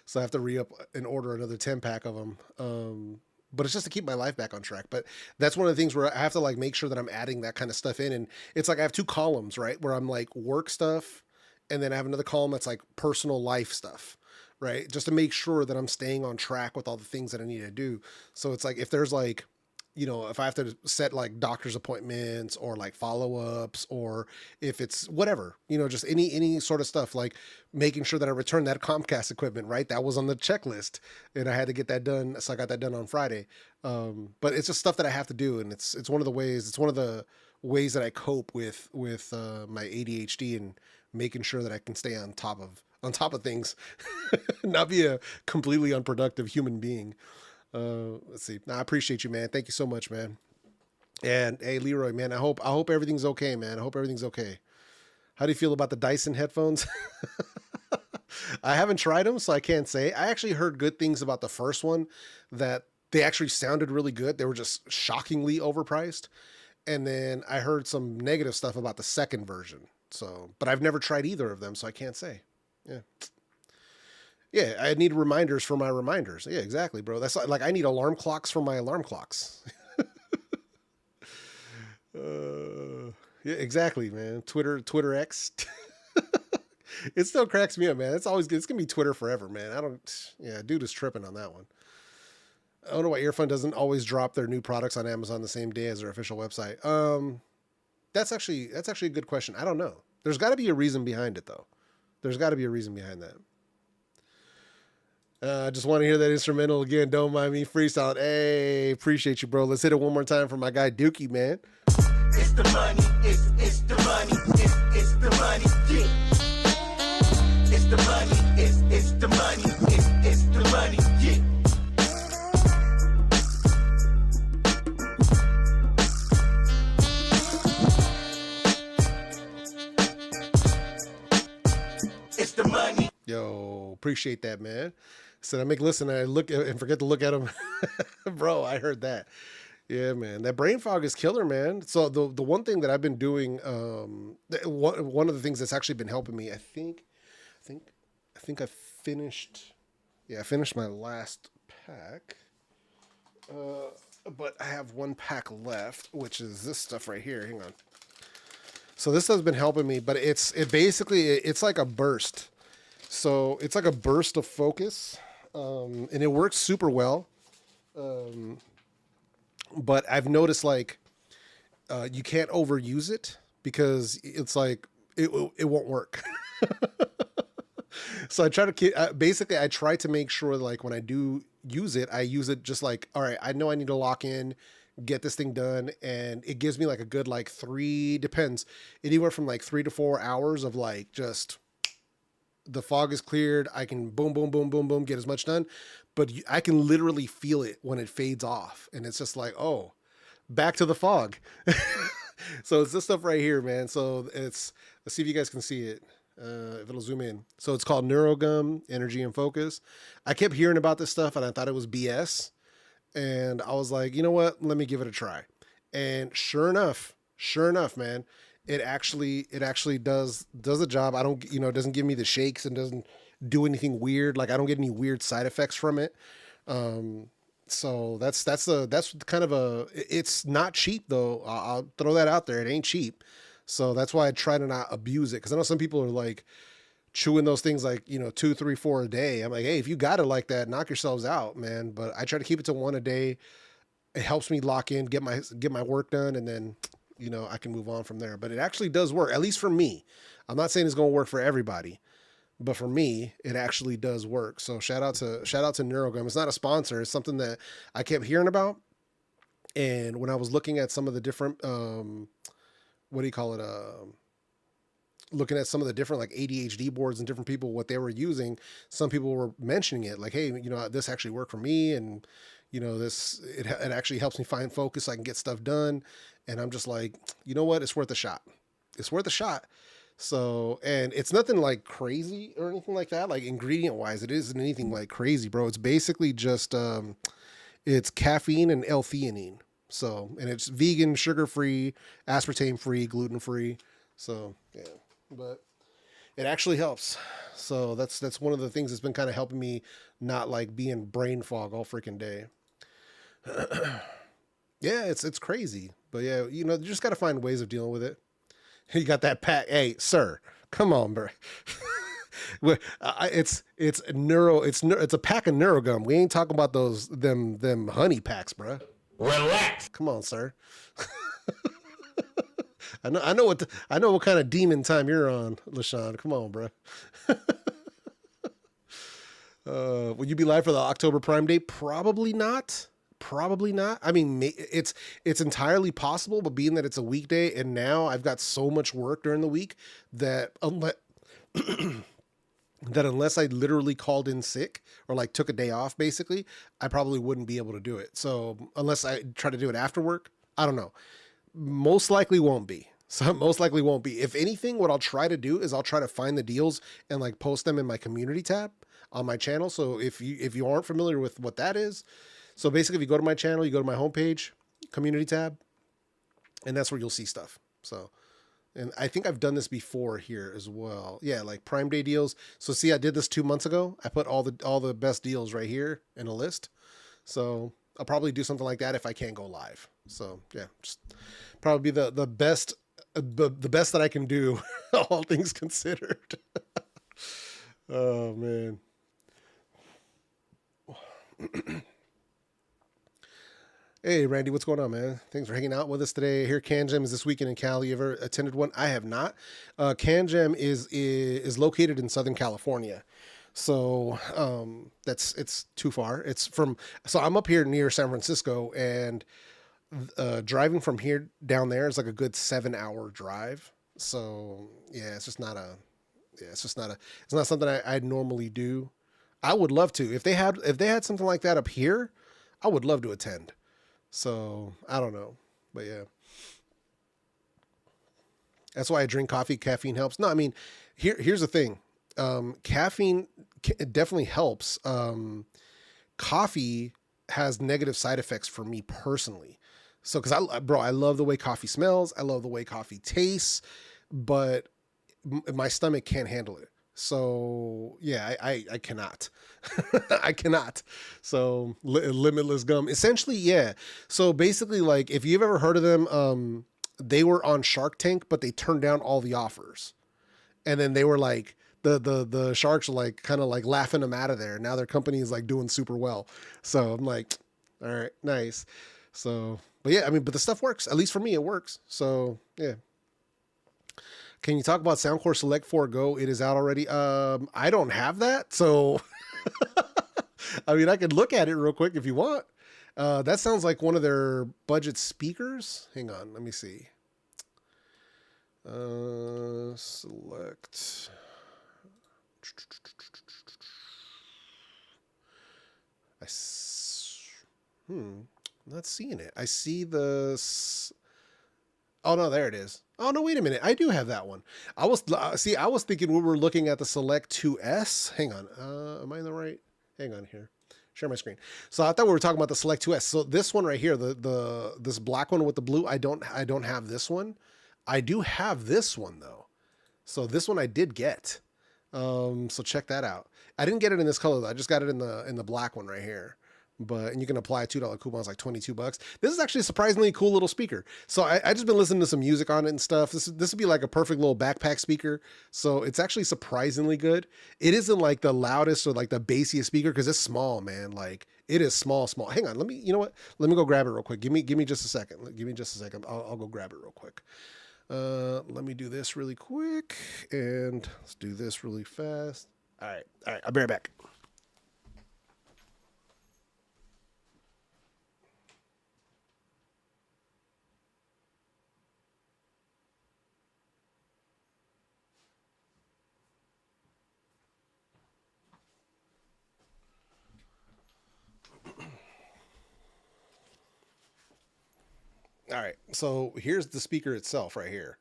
So I have to re-up and order another 10 pack of them. But it's just to keep my life back on track. But that's one of the things where I have to like make sure that I'm adding that kind of stuff in. And it's like I have two columns, right? Where I'm like work stuff, and then I have another column that's like personal life stuff, right? Just to make sure that I'm staying on track with all the things that I need to do. So it's like if there's like, if I have to set like doctor's appointments or like follow-ups, or if it's whatever, just any sort of stuff, like making sure that I return that Comcast equipment, right? That was on the checklist and I had to get that done. So I got that done on Friday. But it's just stuff that I have to do. And it's one of the ways that I cope with my ADHD, and making sure that I can stay on top of things, not be a completely unproductive human being. Let's see. I appreciate you, man. Thank you so much, man. And hey, Leroy, man, I hope everything's okay, man. I hope everything's okay. How do you feel about the Dyson headphones? I haven't tried them, so I can't say. I actually heard good things about the first one, that they actually sounded really good. They were just shockingly overpriced. And then I heard some negative stuff about the second version. So, but I've never tried either of them, so I can't say. Yeah. Yeah, I need reminders for my reminders. Yeah, exactly, bro. That's like I need alarm clocks for my alarm clocks. Yeah, exactly, man. Twitter X. It still cracks me up, man. It's always good. It's gonna be Twitter forever, man. Dude is tripping on that one. I don't know why Earphone doesn't always drop their new products on Amazon the same day as their official website. That's actually a good question. I don't know. There's got to be a reason behind it, though. There's got to be a reason behind that. I just want to hear that instrumental again. Don't mind me freestyling. Hey, appreciate you, bro. Let's hit it one more time for my guy Dookie, man. It's the money, it's the money, it's the money, yeah. It's the money, it's the money, it's the money, yeah. It's the money. Yo, appreciate that, man. So I make listen, I look and forget to look at him. Bro, I heard that. Yeah, man. That brain fog is killer, man. So the one thing that I've been doing, one of the things that's actually been helping me, I think I finished my last pack. But I have one pack left, which is this stuff right here. Hang on. So this has been helping me, but it's like a burst. So it's like a burst of focus, and it works super well. But I've noticed like you can't overuse it, because it's like it won't work. So I try to make sure like when I do use it, I use it just like, all right, I know I need to lock in, get this thing done, and it gives me like a good like anywhere from like 3 to 4 hours of like just the fog is cleared. I can boom, boom, boom, boom, boom, get as much done, but I can literally feel it when it fades off, and it's just like, oh, back to the fog. So it's this stuff right here, man. So let's see if you guys can see it. If it'll zoom in. So it's called Neurogum Energy and Focus. I kept hearing about this stuff and I thought it was BS. And I was like, you know what? Let me give it a try. And sure enough, man, it actually does the job. I don't, it doesn't give me the shakes and doesn't do anything weird. Like I don't get any weird side effects from it. So that's kind of it's not cheap though. I'll throw that out there. It ain't cheap. So that's why I try to not abuse it. Cause I know some people are like chewing those things like, 2, 3, 4 a day. I'm like, hey, if you got it like that, knock yourselves out, man. But I try to keep it to 1 a day. It helps me lock in, get my work done. And then, I can move on from there, but it actually does work, at least for me. I'm not saying it's going to work for everybody, but for me, it actually does work. So shout out to Neurogum. It's not a sponsor. It's something that I kept hearing about. And when I was looking at some of the different, what do you call it? looking at some of the different like ADHD boards and different people, what they were using, some people were mentioning it like, hey, you know, this actually worked for me. And, you know, it actually helps me find focus. So I can get stuff done. And I'm just like, you know what? It's worth a shot. It's worth a shot. So, and it's nothing like crazy or anything like that. Like ingredient wise, it isn't anything like crazy, bro. It's basically just, it's caffeine and L-theanine. So, and it's vegan, sugar-free, aspartame-free, gluten-free. So, yeah, but it actually helps. So that's one of the things that's been kind of helping me not like be in brain fog all freaking day. Yeah, it's crazy. But yeah, you know, you just got to find ways of dealing with it. You got that pack. Hey, sir, come on, bro. It's a pack of Neurogum. We ain't talking about them honey packs, bro. Relax. Come on, sir. I know what kind of demon time you're on, LaShawn. Come on, bro. Will you be live for the October Prime Day? Probably not. Probably not. I mean, it's entirely possible, but being that it's a weekday and now I've got so much work during the week that unless I literally called in sick or like took a day off, basically, I probably wouldn't be able to do it. So unless I try to do it after work, I don't know. Most likely won't be. So most likely won't be. If anything, what I'll try to do is I'll try to find the deals and like post them in my community tab on my channel. So if you aren't familiar with what that is, so basically if you go to my channel, you go to my homepage, community tab, and that's where you'll see stuff. So, and I think I've done this before here as well. Yeah, like Prime Day deals. So see, I did this 2 months ago. I put all the best deals right here in a list. So I'll probably do something like that if I can't go live. So yeah, just probably be the best that I can do, all things considered. Oh man. Hey, Randy, what's going on, man? Thanks for hanging out with us today. Here, Can Jam is this weekend in Cali. You ever attended one? I have not. Can Jam is located in Southern California. So it's too far. So I'm up here near San Francisco, and driving from here down there is like a good 7-hour drive. So yeah, it's not something I'd normally do. I would love to. If they had something like that up here, I would love to attend. So I don't know, but yeah, that's why I drink coffee. Caffeine helps. No, I mean, here's the thing. Caffeine it definitely helps. Coffee has negative side effects for me personally. So, cause I love the way coffee smells. I love the way coffee tastes, but my stomach can't handle it. So yeah, I cannot, I cannot. So Limitless Gum, essentially. Yeah. So basically, like if you've ever heard of them, they were on Shark Tank, but they turned down all the offers. And then they were like, the sharks are like, kind of like laughing them out of there. Now their company is like doing super well. So I'm like, all right, nice. So, but yeah, I mean, but the stuff works. At least for me, it works. So yeah. Can you talk about Soundcore Select 4 Go? It is out already. I don't have that. So, I mean, I could look at it real quick if you want. That sounds like one of their budget speakers. Hang on. Let me see. Select. I'm not seeing it. I see the... Oh, no, there it is. Oh, no, wait a minute. I do have that one. I was thinking we were looking at the Select 2S. Hang on. Am I in the right? Hang on here. Share my screen. So I thought we were talking about the Select 2S. So this one right here, this black one with the blue, I don't have this one. I do have this one though. So this one I did get. So check that out. I didn't get it in this color though. I just got it in the black one right here. And you can apply a $2 coupon. It's like $22. This is actually a surprisingly cool little speaker. So I just been listening to some music on it and stuff. This would be like a perfect little backpack speaker. So it's actually surprisingly good. It isn't like the loudest or like the bassiest speaker because it's small, man. Like it is small. Hang on. You know what? Let me go grab it real quick. Give me just a second. Give me just a second. I'll go grab it real quick. Let me do this really quick and let's do this really fast. All right. I'll be right back. All right, so here's the speaker itself right here.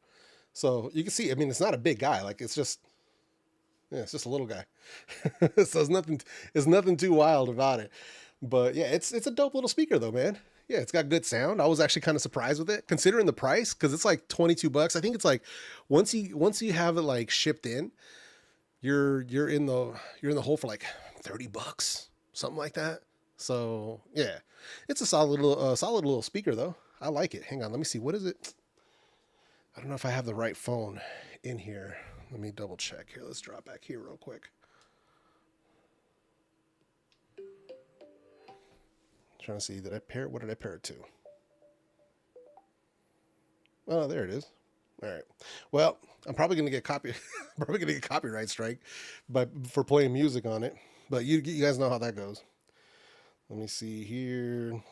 So you can see, I mean, it's not a big guy. Like it's just, yeah, it's just a little guy. So it's nothing too wild about it. But yeah, it's a dope little speaker though, man. Yeah, it's got good sound. I was actually kind of surprised with it considering the price, because it's like 22 bucks. I think it's like once you have it like shipped in, you're in the hole for like 30 bucks, something like that. So yeah, it's a solid little speaker though. I like it. Hang on, let me see. What is it? I don't know if I have the right phone in here. Let me double check here. Let's drop back here real quick. Trying to see, what did I pair it to? Oh, there it is. All right. Well, I'm probably gonna get copyright strike, for playing music on it. But you guys know how that goes. Let me see here.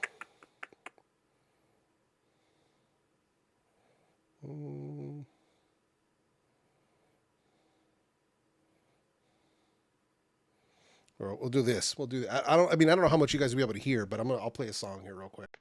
Or we'll do this. We'll do that. I don't know how much you guys will be able to hear, but I'll play a song here real quick.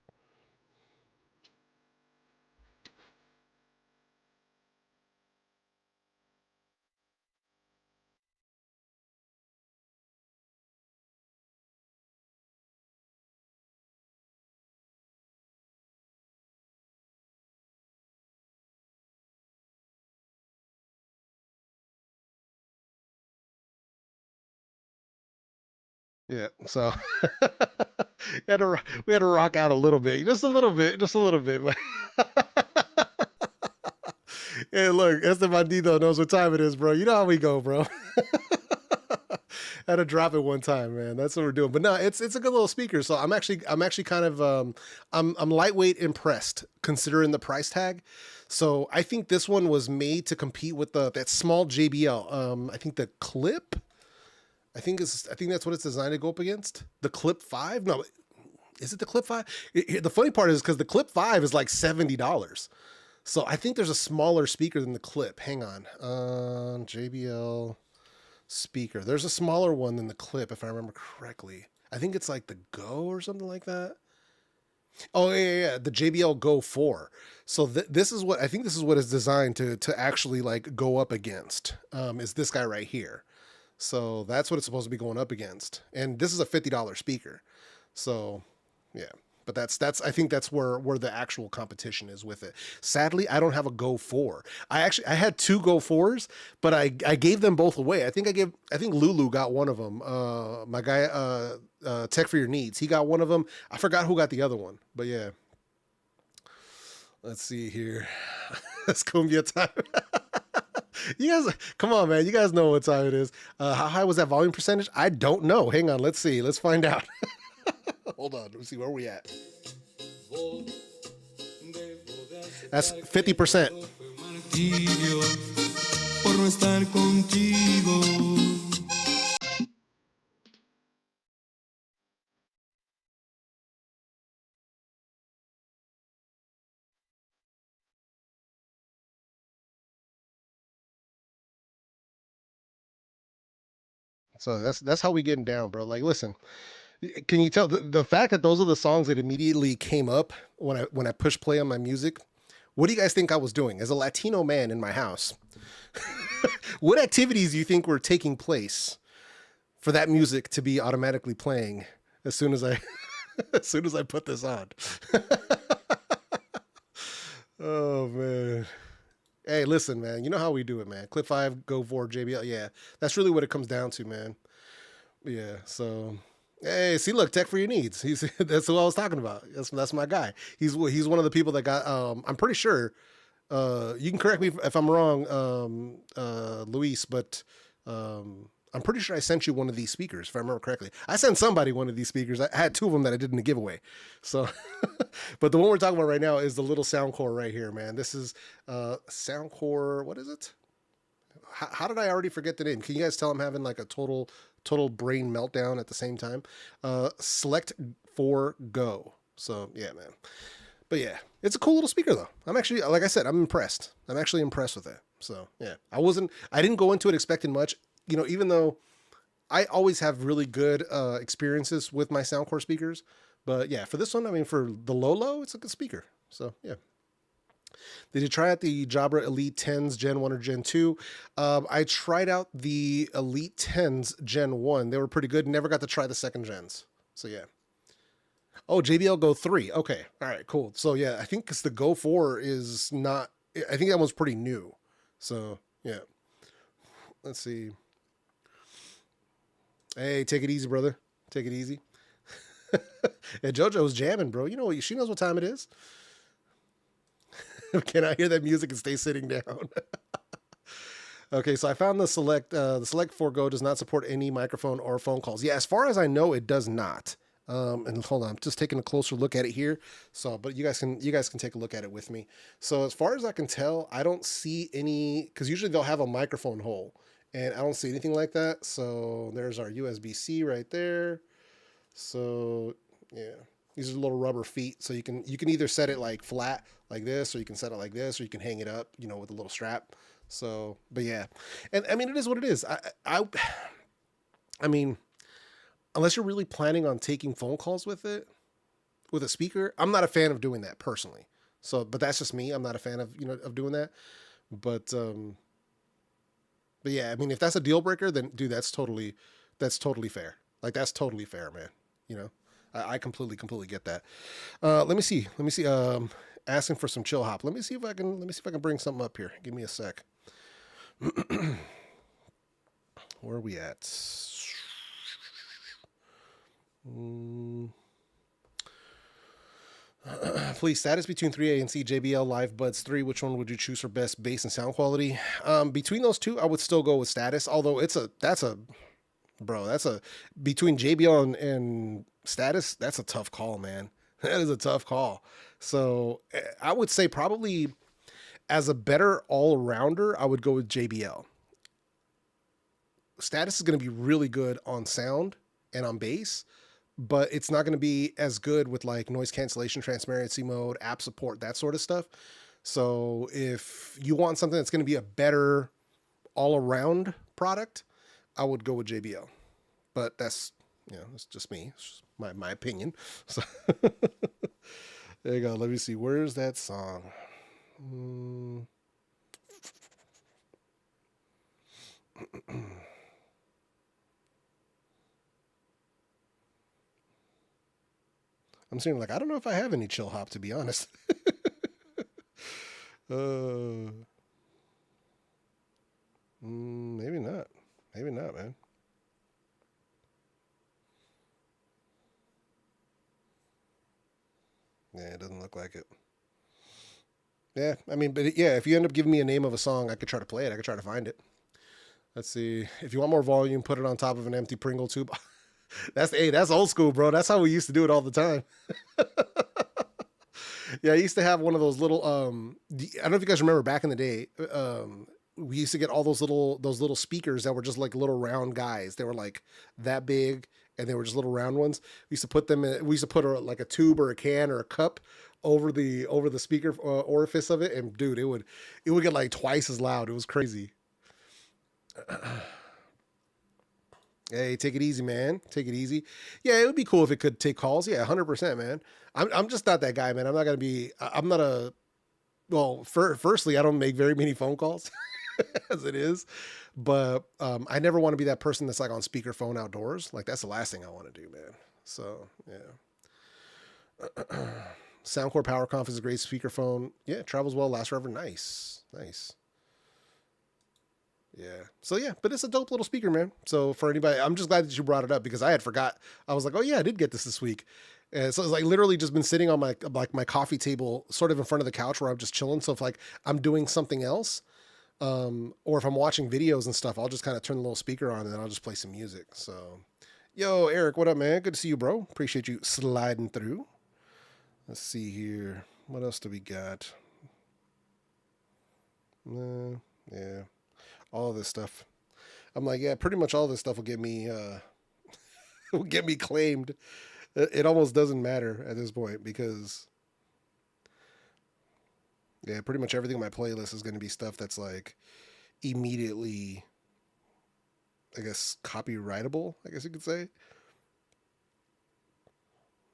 Yeah, so we had to rock out a little bit, just a little bit. Hey, look, Estebanito knows what time it is, bro. You know how we go, bro. Had to drop it one time, man. That's what we're doing. But no, it's a good little speaker. So I'm actually kind of I'm lightweight impressed considering the price tag. So I think this one was made to compete with that small JBL. I think the Clip. I think that's what it's designed to go up against. The Clip 5? No, is it the Clip 5? The funny part is because the Clip 5 is like $70. So I think there's a smaller speaker than the Clip. Hang on. JBL speaker. There's a smaller one than the Clip, if I remember correctly. I think it's like the Go or something like that. Oh yeah. The JBL Go 4. So this is what it's designed to actually like go up against. Is this guy right here. So that's what it's supposed to be going up against. And this is a $50 speaker. So yeah, but I think that's where the actual competition is with it. Sadly, I don't have a Go 4. I had two Go 4s, but I gave them both away. I think Lulu got one of them. My guy, Tech for Your Needs, he got one of them. I forgot who got the other one, but yeah. Let's see here. It's cumbia time. You guys, come on, man. You guys know what time it is. How high was that volume percentage? I don't know. Hang on. Let's see. Let's find out. Hold on. Let's see where we at. That's 50%. So that's how we getting down, bro. Like, listen, can you tell the fact that those are the songs that immediately came up when I push play on my music? What do you guys think I was doing as a Latino man in my house? What activities do you think were taking place for that music to be automatically playing as soon as I put this on? Oh man. Hey, listen, man. You know how we do it, man. Clip 5, Go 4, JBL. Yeah, that's really what it comes down to, man. Yeah, so... Hey, see, look, Tech for Your Needs. That's who I was talking about. That's my guy. He's one of the people that got... I'm pretty sure... you can correct me if I'm wrong, Luis, but... I'm pretty sure I sent you one of these speakers, if I remember correctly. I sent somebody one of these speakers. I had two of them that I did in the giveaway. So, but the one we're talking about right now is the little Soundcore right here, man. This is Soundcore. What is it? How did I already forget the name? Can you guys tell I'm having like a total brain meltdown at the same time? Select 4 Go. So yeah, man. But yeah, it's a cool little speaker though. I'm actually, like I said, I'm impressed. I'm actually impressed with it. So yeah, I didn't go into it expecting much. You know, even though I always have really good experiences with my Soundcore speakers, but yeah, for this one, I mean, for the low, it's a good speaker. So yeah. Did you try out the Jabra Elite 10s Gen 1 or Gen 2? I tried out the Elite 10s Gen 1. They were pretty good. Never got to try the second gens. So yeah. Oh, JBL Go 3. Okay. All right, cool. So yeah, I think because the Go 4 is not, I think that one's pretty new. So yeah. Let's see. Hey, take it easy, brother. Take it easy. Yeah, JoJo's jamming, bro. You know what? She knows what time it is. Can I hear that music and stay sitting down? Okay, so I found the Select 4 Go does not support any microphone or phone calls. Yeah, as far as I know, it does not. And hold on, I'm just taking a closer look at it here. So, but you guys can take a look at it with me. So as far as I can tell, I don't see any, because usually they'll have a microphone hole, and I don't see anything like that. So there's our USB-C right there. So yeah, these are little rubber feet. So you can either set it like flat like this, or you can set it like this, or you can hang it up, you know, with a little strap. So, but yeah, and I mean, it is what it is. I mean, unless you're really planning on taking phone calls with it, with a speaker, I'm not a fan of doing that personally. So, but that's just me. I'm not a fan of, of doing that. But yeah, I mean, if that's a deal breaker, then dude, that's totally fair. Like that's totally fair, man. You know, I completely get that. Let me see. Asking for some chill hop. Let me see if I can bring something up here. Give me a sec. Where are we at? Please, status between 3A and C, JBL Live Buds 3. Which one would you choose for best bass and sound quality? Between those two, I would still go with status. Although between JBL and status, that's a tough call, man. That is a tough call. So I would say probably as a better all-rounder, I would go with JBL. Status is going to be really good on sound and on bass, but it's not going to be as good with like noise cancellation, transparency mode, app support, that sort of stuff. So if you want something that's going to be a better all-around product, I would go with JBL. But that's just me. It's just my opinion. So there you go. Let me see. Where's that song? I'm saying, like, I don't know if I have any chill hop, to be honest. Maybe not. Maybe not, man. Yeah, it doesn't look like it. Yeah, I mean, but yeah, if you end up giving me a name of a song, I could try to play it. I could try to find it. Let's see. If you want more volume, put it on top of an empty Pringle tube. That's old school, bro. That's how we used to do it all the time. Yeah, I used to have one of those little, I don't know if you guys remember back in the day, we used to get all those little speakers that were just like little round guys. They were like that big, and they were just little round ones. We used to put them in, we used to put like a tube or a can or a cup over the speaker orifice of it, and dude, it would get like twice as loud. It was crazy. Hey, take it easy, man. Take it easy. Yeah, it would be cool if it could take calls. Yeah, 100%, man. I'm just not that guy, man. I'm not a, well, firstly, I don't make very many phone calls as it is, but I never want to be that person that's like on speakerphone outdoors. Like that's the last thing I want to do, man. So yeah. Soundcore PowerConf is a great speakerphone. Yeah, it travels well, lasts forever. Nice. Yeah. So yeah, but it's a dope little speaker, man. So for anybody, I'm just glad that you brought it up because I had forgot. I was like, oh yeah, I did get this week. And so it's like literally just been sitting on my coffee table, sort of in front of the couch where I'm just chilling. So if like I'm doing something else, or if I'm watching videos and stuff, I'll just kind of turn the little speaker on and then I'll just play some music. So, yo, Eric, what up, man? Good to see you, bro. Appreciate you sliding through. Let's see here. What else do we got? Yeah. All of this stuff. I'm like, yeah, pretty much all this stuff will get me claimed. It almost doesn't matter at this point because yeah, pretty much everything on my playlist is going to be stuff that's like immediately, I guess, copyrightable, I guess you could say.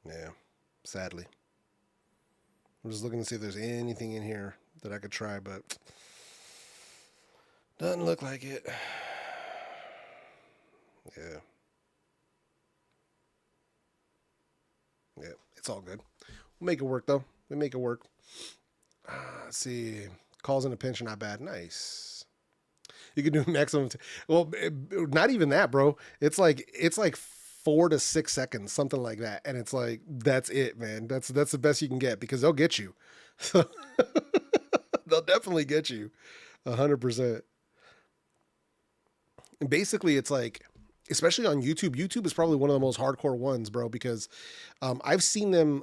Yeah, sadly. I'm just looking to see if there's anything in here that I could try, but doesn't look like it. Yeah. Yeah, it's all good. We'll make it work, though. We make it work. Let's see. Calls in a pinch are not bad. Nice. You can do maximum. Well, not even that, bro. It's like 4 to 6 seconds, something like that, and it's like that's it, man. That's the best you can get because they'll get you. So they'll definitely get you, 100%. And basically, it's like, especially on YouTube. YouTube is probably one of the most hardcore ones, bro, because I've seen them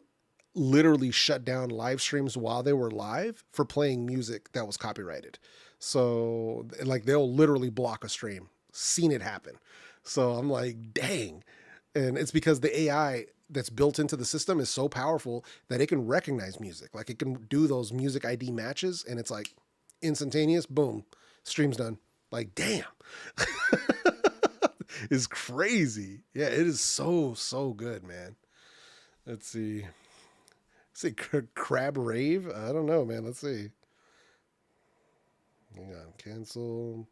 literally shut down live streams while they were live for playing music that was copyrighted. So like they'll literally block a stream. Seen it happen. So I'm like, dang. And it's because the AI that's built into the system is so powerful that it can recognize music. Like it can do those music ID matches and it's like instantaneous, boom, stream's done. Like, damn. It's crazy. Yeah, it is so good, man. Let's see. Say crab rave? I don't know, man. Let's see. Hang on. Cancel.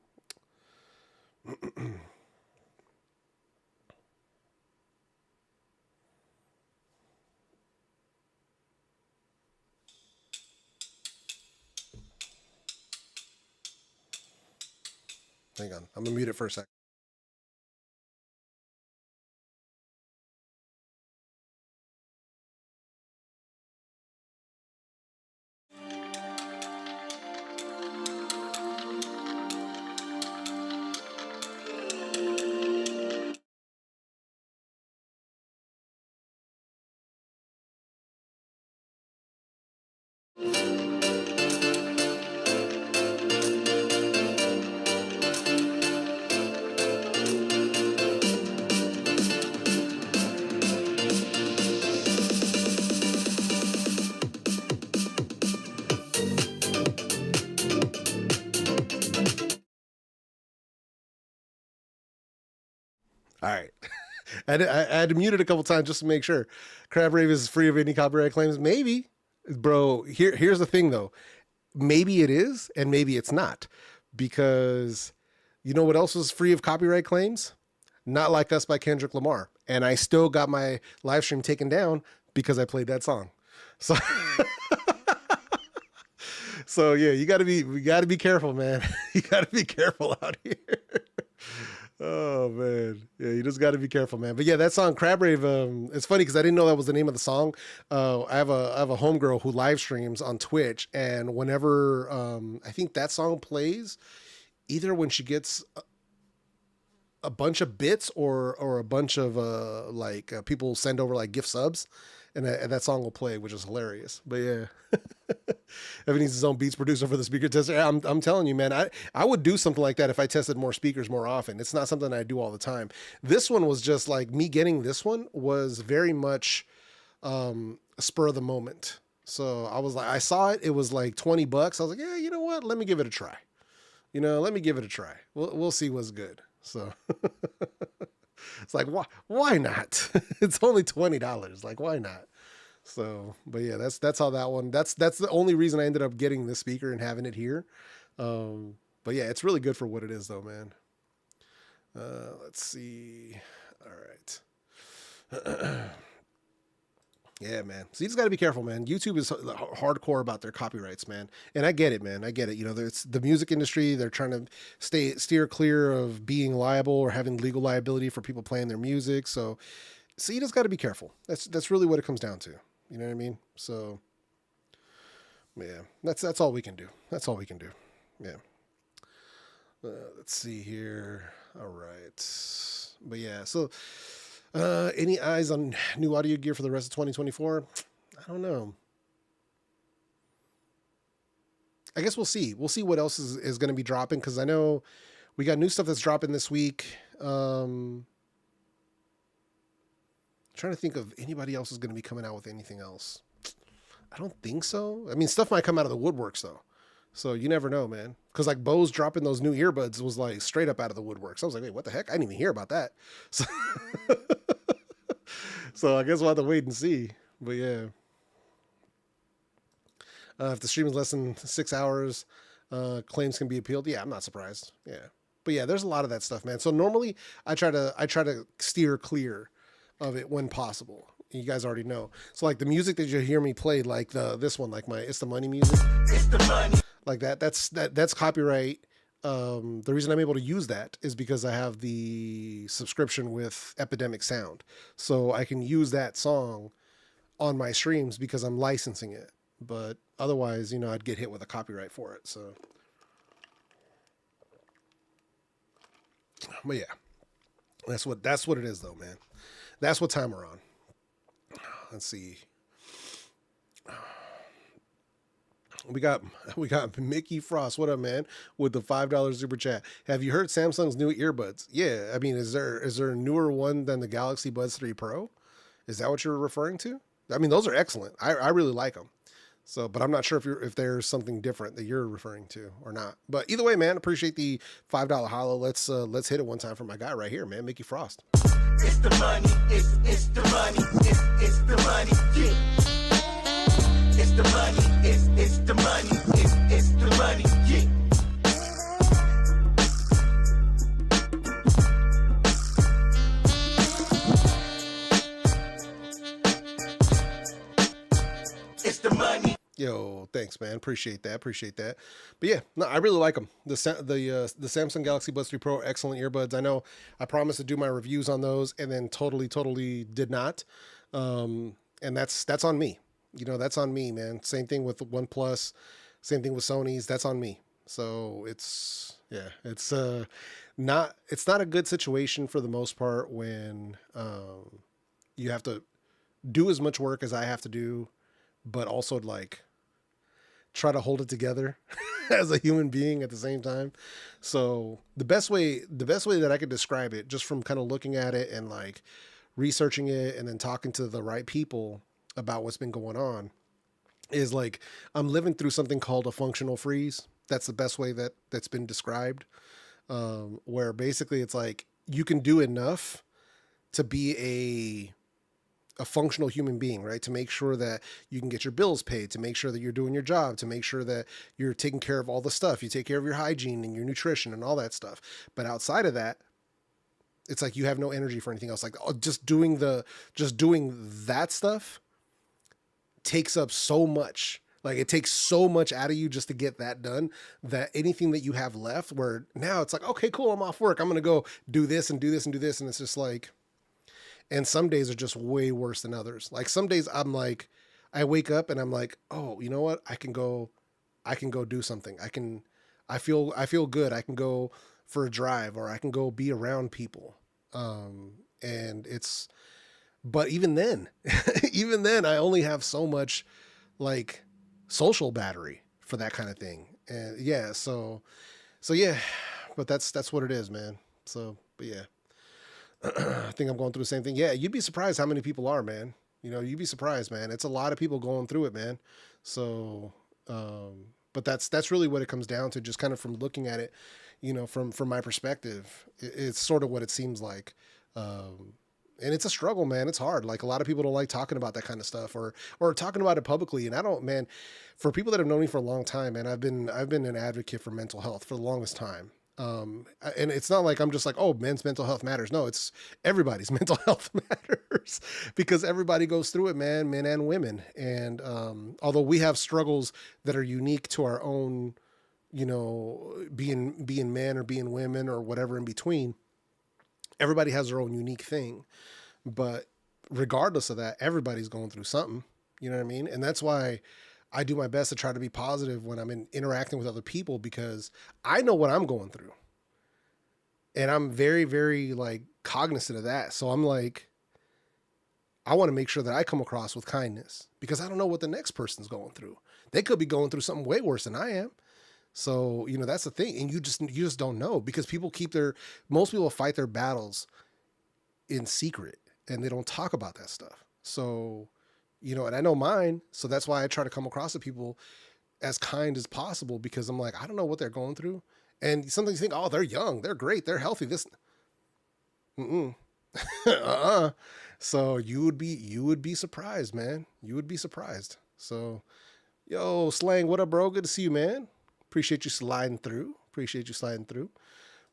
Hang on. I'm going to mute it for a second. All right. I had to mute it a couple times just to make sure. Crab Rave is free of any copyright claims. Maybe. Bro, here's the thing, though. Maybe it is, and maybe it's not. Because you know what else was free of copyright claims? Not Like Us by Kendrick Lamar. And I still got my live stream taken down because I played that song. So, so yeah, we gotta be careful, man. You gotta be careful out here. Oh man, yeah, you just got to be careful, man. But yeah, that song Crab Rave, it's funny because I didn't know that was the name of the song. I have a homegirl who live streams on Twitch, and whenever I think that song plays, either when she gets a bunch of bits or a bunch of people send over like gift subs, and that song will play, which is hilarious. But yeah, Evan needs his own beats producer for the speaker tester. I'm telling you, man, I would do something like that if I tested more speakers more often. It's not something I do all the time. This one was just like me getting this one was very much a spur of the moment. So I was like, I saw it. It was like $20. I was like, yeah, you know what? Let me give it a try. Let me give it a try. We'll see what's good. So it's like, why not? It's only $20. Like, why not? So, but yeah, that's how that one, that's the only reason I ended up getting this speaker and having it here. But yeah, it's really good for what it is though, man. Let's see. All right. Yeah, man. So you just got to be careful, man. YouTube is hardcore about their copyrights, man. And I get it, man. I get it. It's the music industry. They're trying to steer clear of being liable or having legal liability for people playing their music. So you just got to be careful. That's really what it comes down to. You know what I mean? So yeah, that's all we can do. That's all we can do. Yeah. Let's see here. All right. But yeah, so any eyes on new audio gear for the rest of 2024? I don't know. I guess we'll see. We'll see what else is going to be dropping because I know we got new stuff that's dropping this week. Trying to think of anybody else is going to be coming out with anything else. I don't think so. I mean, stuff might come out of the woodworks though. So you never know, man. Because like Bose dropping those new earbuds was like straight up out of the woodworks. I was like, wait, what the heck? I didn't even hear about that. So, so I guess we'll have to wait and see. But yeah. If the stream is less than 6 hours, claims can be appealed. Yeah, I'm not surprised. Yeah. But yeah, there's a lot of that stuff, man. So normally I try to steer clear of it when possible. You guys already know. So like the music that you hear me play, like this one, like my It's the Money music. It's the money. Like that's copyright. The reason I'm able to use that is because I have the subscription with Epidemic Sound. So I can use that song on my streams because I'm licensing it. But otherwise, you know, I'd get hit with a copyright for it. So, but yeah, that's what it is though, man. That's what time we're on. Let's see. We got Mickey Frost. What up, man? With the $5 super chat. Have you heard Samsung's new earbuds? Yeah. I mean, is there a newer one than the Galaxy Buds 3 Pro? Is that what you're referring to? I mean, those are excellent. I really like them. So, but I'm not sure if there's something different that you're referring to or not. But either way, man, appreciate the $5 hollow. Let's hit it one time for my guy right here, man, Mickey Frost. It's the money. It's the money. It's the money. Yeah. It's the money. It's the money. It's the money. Yeah. It's the money. Yo, thanks, man. Appreciate that. But yeah, no, I really like them. The Samsung Galaxy Buds 3 Pro are excellent earbuds. I know I promised to do my reviews on those and then totally did not. And that's on me. You know, that's on me, man. Same thing with the OnePlus, same thing with Sony's. That's on me. So it's not a good situation for the most part when you have to do as much work as I have to do, but also like try to hold it together as a human being at the same time. So the best way that I could describe it, just from kind of looking at it and like researching it and then talking to the right people about what's been going on, is like I'm living through something called a functional freeze. That's the best way that's been described, where basically it's like you can do enough to be a functional human being, right? To make sure that you can get your bills paid, to make sure that you're doing your job, to make sure that you're taking care of all the stuff. You take care of your hygiene and your nutrition and all that stuff. But outside of that, it's like you have no energy for anything else. Like just doing that stuff takes up so much. Like it takes so much out of you just to get that done, that anything that you have left, where now it's like, okay, cool, I'm off work, I'm going to go do this and do this and do this. And it's just like, and some days are just way worse than others. Like some days I'm like, I wake up and I'm like, oh, you know what? I can go do something. I feel good. I can go for a drive, or I can go be around people. But even then, I only have so much like social battery for that kind of thing. And yeah, so yeah, but that's what it is, man. So, but yeah. I think I'm going through the same thing. Yeah, you'd be surprised how many people are, man. You know, you'd be surprised, man. It's a lot of people going through it, man. So, but that's really what it comes down to, just kind of from looking at it, you know, from my perspective. It's sort of what it seems like. And it's a struggle, man. It's hard. Like a lot of people don't like talking about that kind of stuff or talking about it publicly. And I don't, man, for people that have known me for a long time, man, I've been an advocate for mental health for the longest time. And it's not like I'm just like, oh, men's mental health matters. No, it's everybody's mental health matters, because everybody goes through it, man, men and women. And, although we have struggles that are unique to our own, you know, being men or being women or whatever in between, everybody has their own unique thing. But regardless of that, everybody's going through something, you know what I mean? And that's why I do my best to try to be positive when I'm interacting with other people, because I know what I'm going through. And I'm very, very like cognizant of that. So I'm like, I want to make sure that I come across with kindness, because I don't know what the next person's going through. They could be going through something way worse than I am. So, you know, that's the thing. And you just don't know, because most people fight their battles in secret and they don't talk about that stuff. So, you know, and I know mine. So that's why I try to come across to people as kind as possible, because I'm like, I don't know what they're going through. And sometimes you think, oh, they're young, they're great, they're healthy. So you would be surprised, man. You would be surprised. So, Yo, Slang, what up, bro? Good to see you, man. Appreciate you sliding through.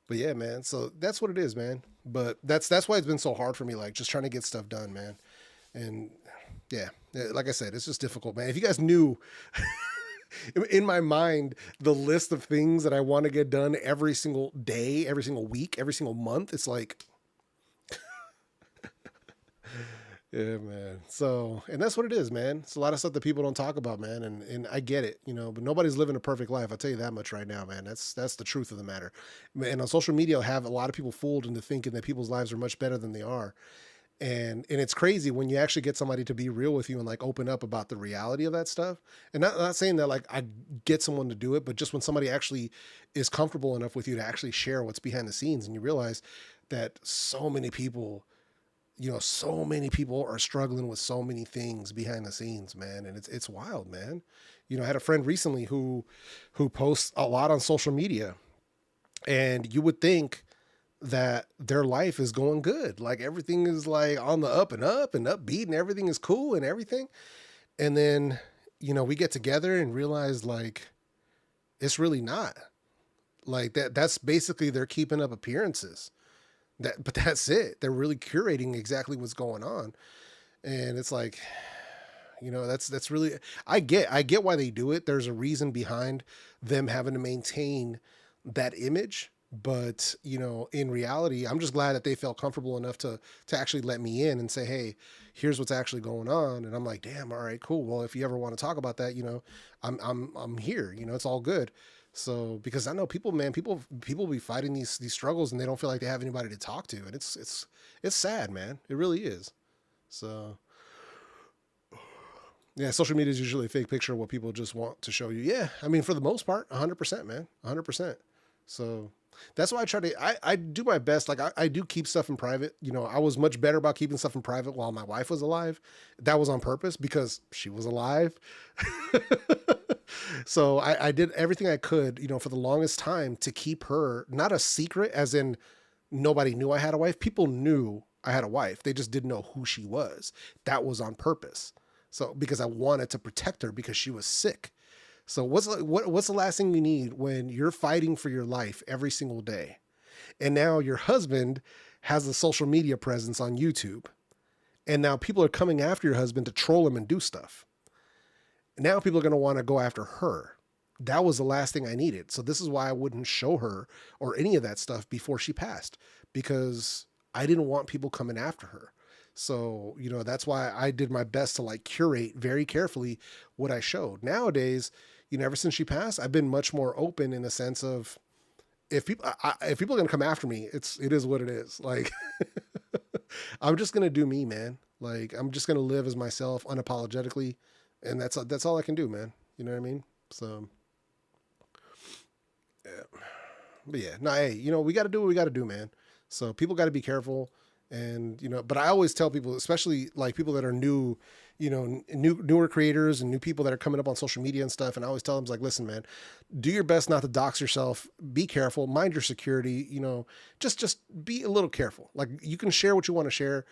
But yeah, man. So that's what it is, man. But that's why it's been so hard for me, like just trying to get stuff done, man. And yeah, like I said, it's just difficult, man. If you guys knew in my mind the list of things that I want to get done every single day, every single week, every single month, it's like yeah, man. So, and that's what it is, man. It's a lot of stuff that people don't talk about, man. And I get it, but nobody's living a perfect life. I'll tell you that much right now, man. That's the truth of the matter. And on social media, I have a lot of people fooled into thinking that people's lives are much better than they are. And it's crazy when you actually get somebody to be real with you and like open up about the reality of that stuff. And not saying that like I get someone to do it, but just when somebody actually is comfortable enough with you to actually share what's behind the scenes, and you realize that so many people are struggling with so many things behind the scenes, man. And it's wild, man. I had a friend recently who posts a lot on social media, and you would think that their life is going good. Like everything is like on the up and upbeat and everything is cool and everything. And then, we get together and realize like, it's really not like that. That's basically they're keeping up appearances. But that's it. They're really curating exactly what's going on. And it's like, that's really, I get why they do it. There's a reason behind them having to maintain that image. But, in reality, I'm just glad that they felt comfortable enough to actually let me in and say, hey, here's what's actually going on. And I'm like, damn, all right, cool. Well, if you ever want to talk about that, I'm here, it's all good. So, because I know people be fighting these struggles and they don't feel like they have anybody to talk to. And it's sad, man. It really is. So yeah, social media is usually a fake picture of what people just want to show you. Yeah. I mean, for the most part, 100%, man, 100%. So that's why I do my best. Like I do keep stuff in private. I was much better about keeping stuff in private while my wife was alive. That was on purpose because she was alive. So I did everything I could, for the longest time to keep her, not a secret as in nobody knew I had a wife. People knew I had a wife. They just didn't know who she was. That was on purpose. So because I wanted to protect her because she was sick. So what's the last thing you need when you're fighting for your life every single day? And now your husband has a social media presence on YouTube. And now people are coming after your husband to troll him and do stuff. Now people are going to want to go after her. That was the last thing I needed. So this is why I wouldn't show her or any of that stuff before she passed, because I didn't want people coming after her. So, that's why I did my best to like curate very carefully what I showed. Nowadays, ever since she passed, I've been much more open in the sense of if people are going to come after me, it is what it is. Like, I'm just going to do me, man. Like, I'm just going to live as myself unapologetically. And that's all I can do, man. You know what I mean? So, yeah. But yeah, no, hey, we got to do what we got to do, man. So people got to be careful. And, but I always tell people, especially like people that are new, newer creators and new people that are coming up on social media and stuff. And I always tell them, like, listen, man, do your best not to dox yourself. Be careful, mind your security, just be a little careful. Like you can share what you want to share.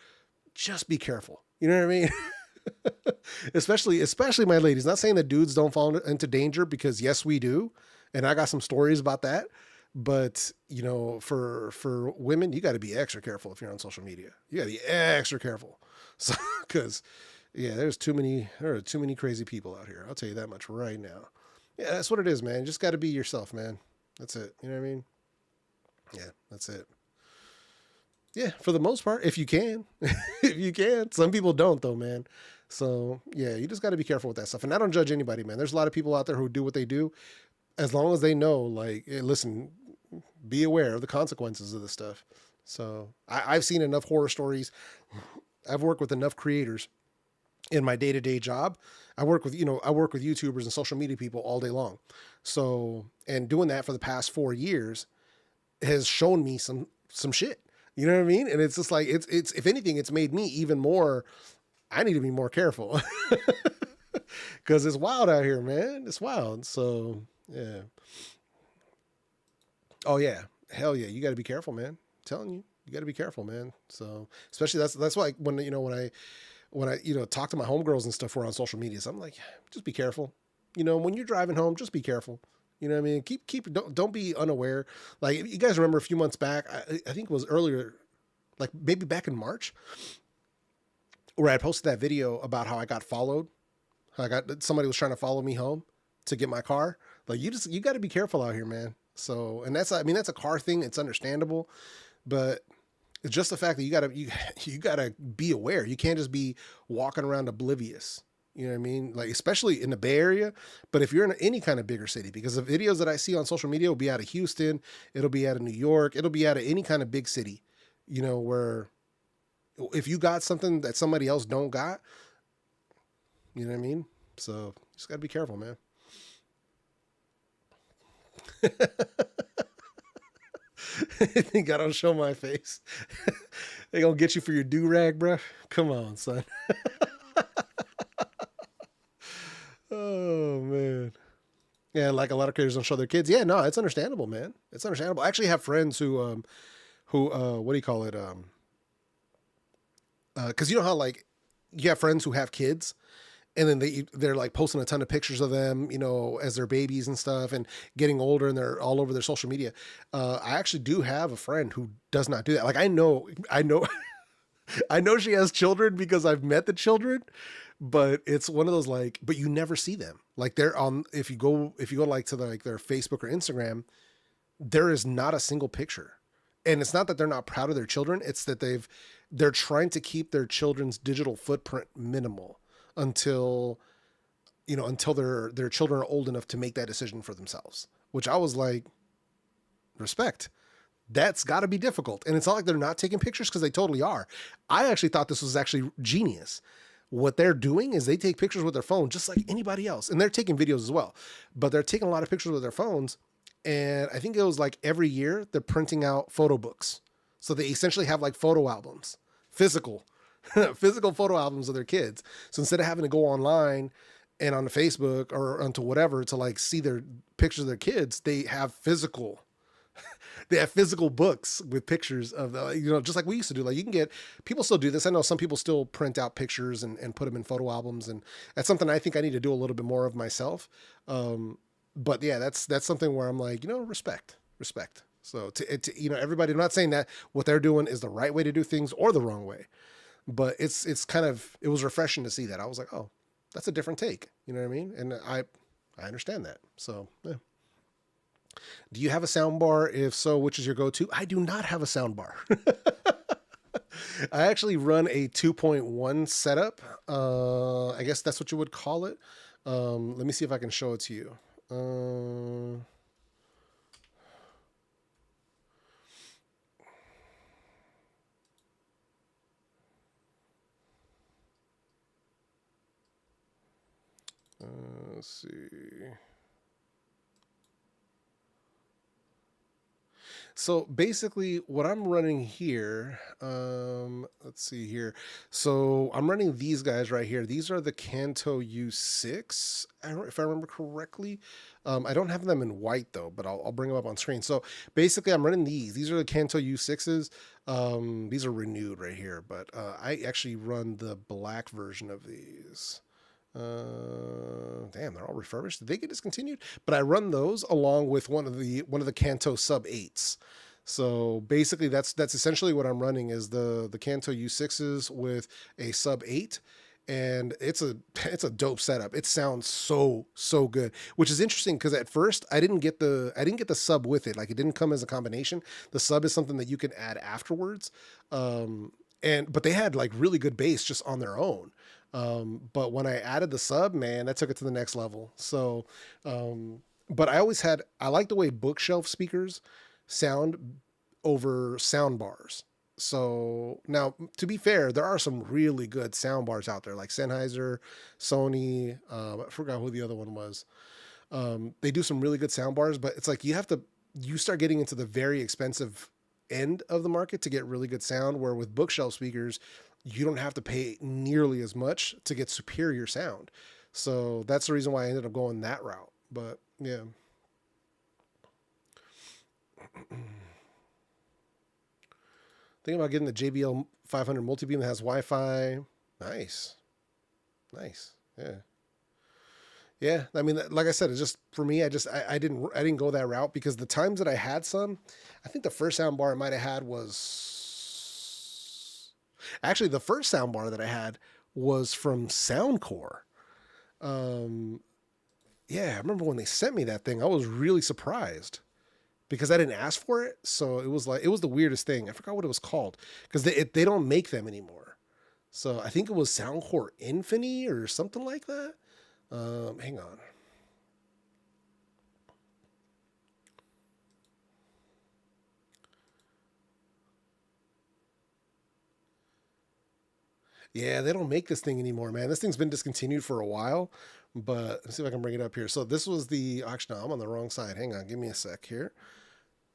Just be careful. You know what I mean? especially my ladies. Not saying that dudes don't fall into danger, because yes, we do. And I got some stories about that. But, for women, you got to be extra careful if you're on social media. You got to be extra careful. So, because, yeah, there are too many crazy people out here. I'll tell you that much right now. Yeah, that's what it is, man. You just got to be yourself, man. That's it. You know what I mean? Yeah, that's it. Yeah, for the most part, if you can. If you can. Some people don't, though, man. So, yeah, you just got to be careful with that stuff. And I don't judge anybody, man. There's a lot of people out there who do what they do. As long as they know, like, hey, listen, be aware of the consequences of this stuff. So I've seen enough horror stories. I've worked with enough creators in my day-to-day job. I work with YouTubers and social media people all day long. So, and doing that for the past 4 years has shown me some shit, you know what I mean? And it's just like, it's, if anything, it's made me even more, I need to be more careful because it's wild out here, man. It's wild. So yeah. Oh yeah. Hell yeah. You got to be careful, man. I'm telling you, you got to be careful, man. So especially that's why when I talk to my homegirls and stuff who are on social media, so I'm like, just be careful. you know, when you're driving home, just be careful. You know what I mean? Don't be unaware. Like, you guys remember a few months back, I think it was earlier, like maybe back in March, where I posted that video about how I got followed. Somebody was trying to follow me home to get my car. Like, you got to be careful out here, man. So, and that's a car thing. It's understandable, but it's just the fact that you gotta be aware. You can't just be walking around oblivious. You know what I mean? Like, especially in the Bay Area, but if you're in any kind of bigger city, because the videos that I see on social media will be out of Houston, it'll be out of New York, it'll be out of any kind of big city, you know, where if you got something that somebody else don't got, you know what I mean? So just gotta be careful, man. I think I don't show my face. They gonna get you for your do-rag, bro. Come on, son. Oh man. Yeah, like a lot of creators don't show their kids. Yeah, no, it's understandable, man. It's understandable. I actually have friends who what do you call it? Because you know how, like, you have friends who have kids, and then they're like posting a ton of pictures of them, you know, as their babies and stuff, and getting older, and they're all over their social media. I actually do have a friend who does not do that. Like, I know, I know she has children because I've met the children, but it's one of those, like, but you never see them. Like, they're on, if you go like to their Facebook or Instagram, there is not a single picture. And it's not that they're not proud of their children. It's that they're trying to keep their children's digital footprint minimal until their children are old enough to make that decision for themselves, which I was like, respect. That's got to be difficult. And it's not like they're not taking pictures, because they totally are. I actually thought this was actually genius. What they're doing is they take pictures with their phone just like anybody else. And they're taking videos as well, but they're taking a lot of pictures with their phones. And I think it was like every year they're printing out photo books. So they essentially have like photo albums, physical photo albums of their kids. So instead of having to go online and on Facebook or onto whatever to like see their pictures of their kids, they have physical books with pictures of the, you know, just like we used to do. Like, you can get, people still do this. I know some people still print out pictures and put them in photo albums. And that's something I think I need to do a little bit more of myself. But yeah, that's something where I'm like, you know, respect. So to you know, everybody, I'm not saying that what they're doing is the right way to do things or the wrong way, but it's kind of, it was refreshing to see that. I was like, oh, that's a different take. You know what I mean? And I understand that. So, yeah. Do you have a sound bar? If so, which is your go-to? I do not have a sound bar. I actually run a 2.1 setup. I guess that's what you would call it. Let me see if I can show it to you. Let's see. So basically what I'm running here, let's see here. So I'm running these guys right here. These are the Kanto U6, if I remember correctly. I don't have them in white though, but I'll bring them up on screen. So basically I'm running these. These are the Kanto U6s. These are renewed right here, but I actually run the black version of these. Damn, they're all refurbished. Did they get discontinued? But I run those along with one of the Kanto sub 8s. So basically that's essentially what I'm running is the Kanto U6s with a sub 8, and it's a dope setup. It sounds so good, which is interesting because at first I didn't get the sub with it. Like, it didn't come as a combination. The sub is something that you can add afterwards. But they had like really good bass just on their own. But when I added the sub, man, that took it to the next level. So, but I like the way bookshelf speakers sound over sound bars. So now, to be fair, there are some really good sound bars out there, like Sennheiser, Sony. I forgot who the other one was. They do some really good sound bars, but it's like you start getting into the very expensive end of the market to get really good sound, where with bookshelf speakers, you don't have to pay nearly as much to get superior sound. So that's the reason why I ended up going that route. But yeah. Thinking about getting the JBL 500 multi-beam that has Wi-Fi. Nice. Yeah. Yeah, I mean, like I said, it's just for me. I didn't go that route because the times that I had some, I think the first sound bar I might have had was actually the first sound bar that I had was from Soundcore. Um, yeah, I remember when they sent me that thing, I was really surprised because I didn't ask for it. So it was like it was the weirdest thing. I forgot what it was called because they don't make them anymore. So I think it was Soundcore Infinity or something like that. Hang on. Yeah, they don't make this thing anymore, man. This thing's been discontinued for a while, but let's see if I can bring it up here. So this was the, actually, no, I'm on the wrong side. Hang on, give me a sec here.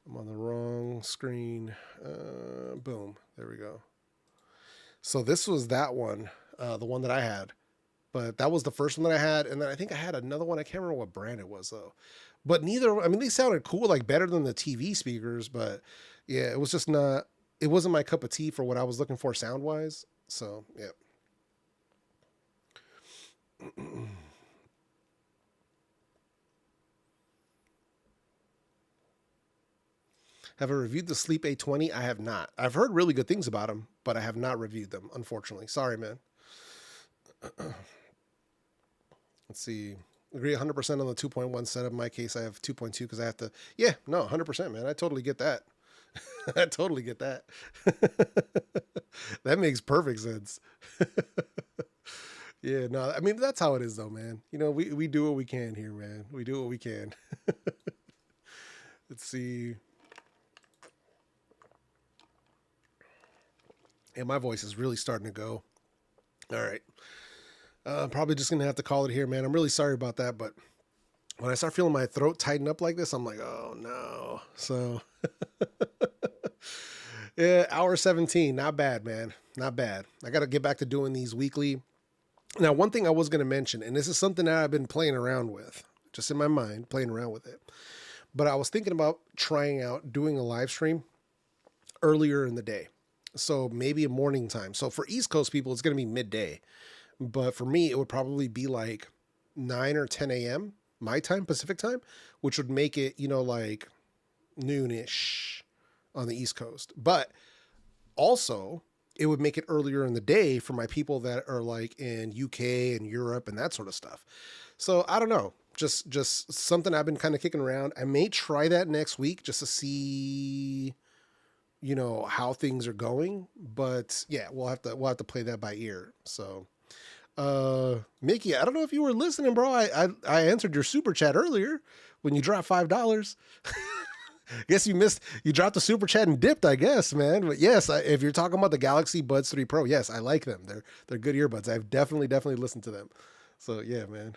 I'm on the wrong screen. Boom, there we go. So this was that one, the one that I had. But that was the first one that I had. And then I think I had another one. I can't remember what brand it was, though. But neither, I mean, they sounded cool, like better than the TV speakers. But yeah, it was just not, it wasn't my cup of tea for what I was looking for sound wise. So, yeah. Have I reviewed the Sleep A20? I have not. I've heard really good things about them, but I have not reviewed them, unfortunately. Sorry, man. Let's see. Agree 100% on the 2.1 setup. In my case, I have 2.2 because I have to. Yeah, no, 100%, man. I totally get that. I totally get that. That makes perfect sense. Yeah, no, I mean, that's how it is, though, man. You know, we do what we can here, man. We do what we can. Let's see. Yeah, my voice is really starting to go. All right. I'm probably just going to have to call it here, man. I'm really sorry about that, but when I start feeling my throat tighten up like this, I'm like, oh, no. So, yeah, hour 17. Not bad, man. Not bad. I got to get back to doing these weekly. Now, one thing I was going to mention, and this is something that I've been playing around with, just in my mind, playing around with it. But I was thinking about trying out doing a live stream earlier in the day. So maybe a morning time. So for East Coast people, it's going to be midday. But for me, it would probably be like 9 or 10 a.m. my time, Pacific time, which would make it, you know, like noonish on the East Coast. But also, it would make it earlier in the day for my people that are like in UK and Europe and that sort of stuff. So I don't know. Just something I've been kind of kicking around. I may try that next week just to see, you know, how things are going. But yeah, we'll have to play that by ear. So. Mickey, I don't know if you were listening, bro. I answered your super chat earlier when you dropped $5. Guess you dropped the super chat and dipped, I guess, man. But yes, if you're talking about the Galaxy Buds 3 Pro, yes, I like them. They're good earbuds. I've definitely listened to them. So yeah, man.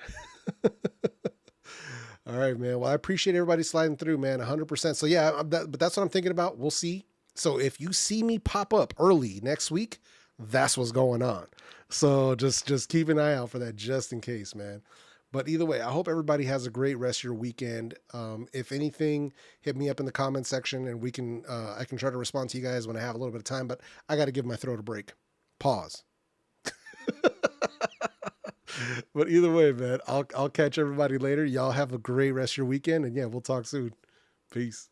All right, man. Well, I appreciate everybody sliding through, man. 100%. So yeah, but that's what I'm thinking about. We'll see. So if you see me pop up early next week, that's what's going on. So just keep an eye out for that just in case, man. But either way, I hope everybody has a great rest of your weekend. If anything, hit me up in the comment section and I can try to respond to you guys when I have a little bit of time, but I got to give my throat a break. Pause. But either way, man, I'll catch everybody later. Y'all have a great rest of your weekend, and yeah, we'll talk soon. Peace.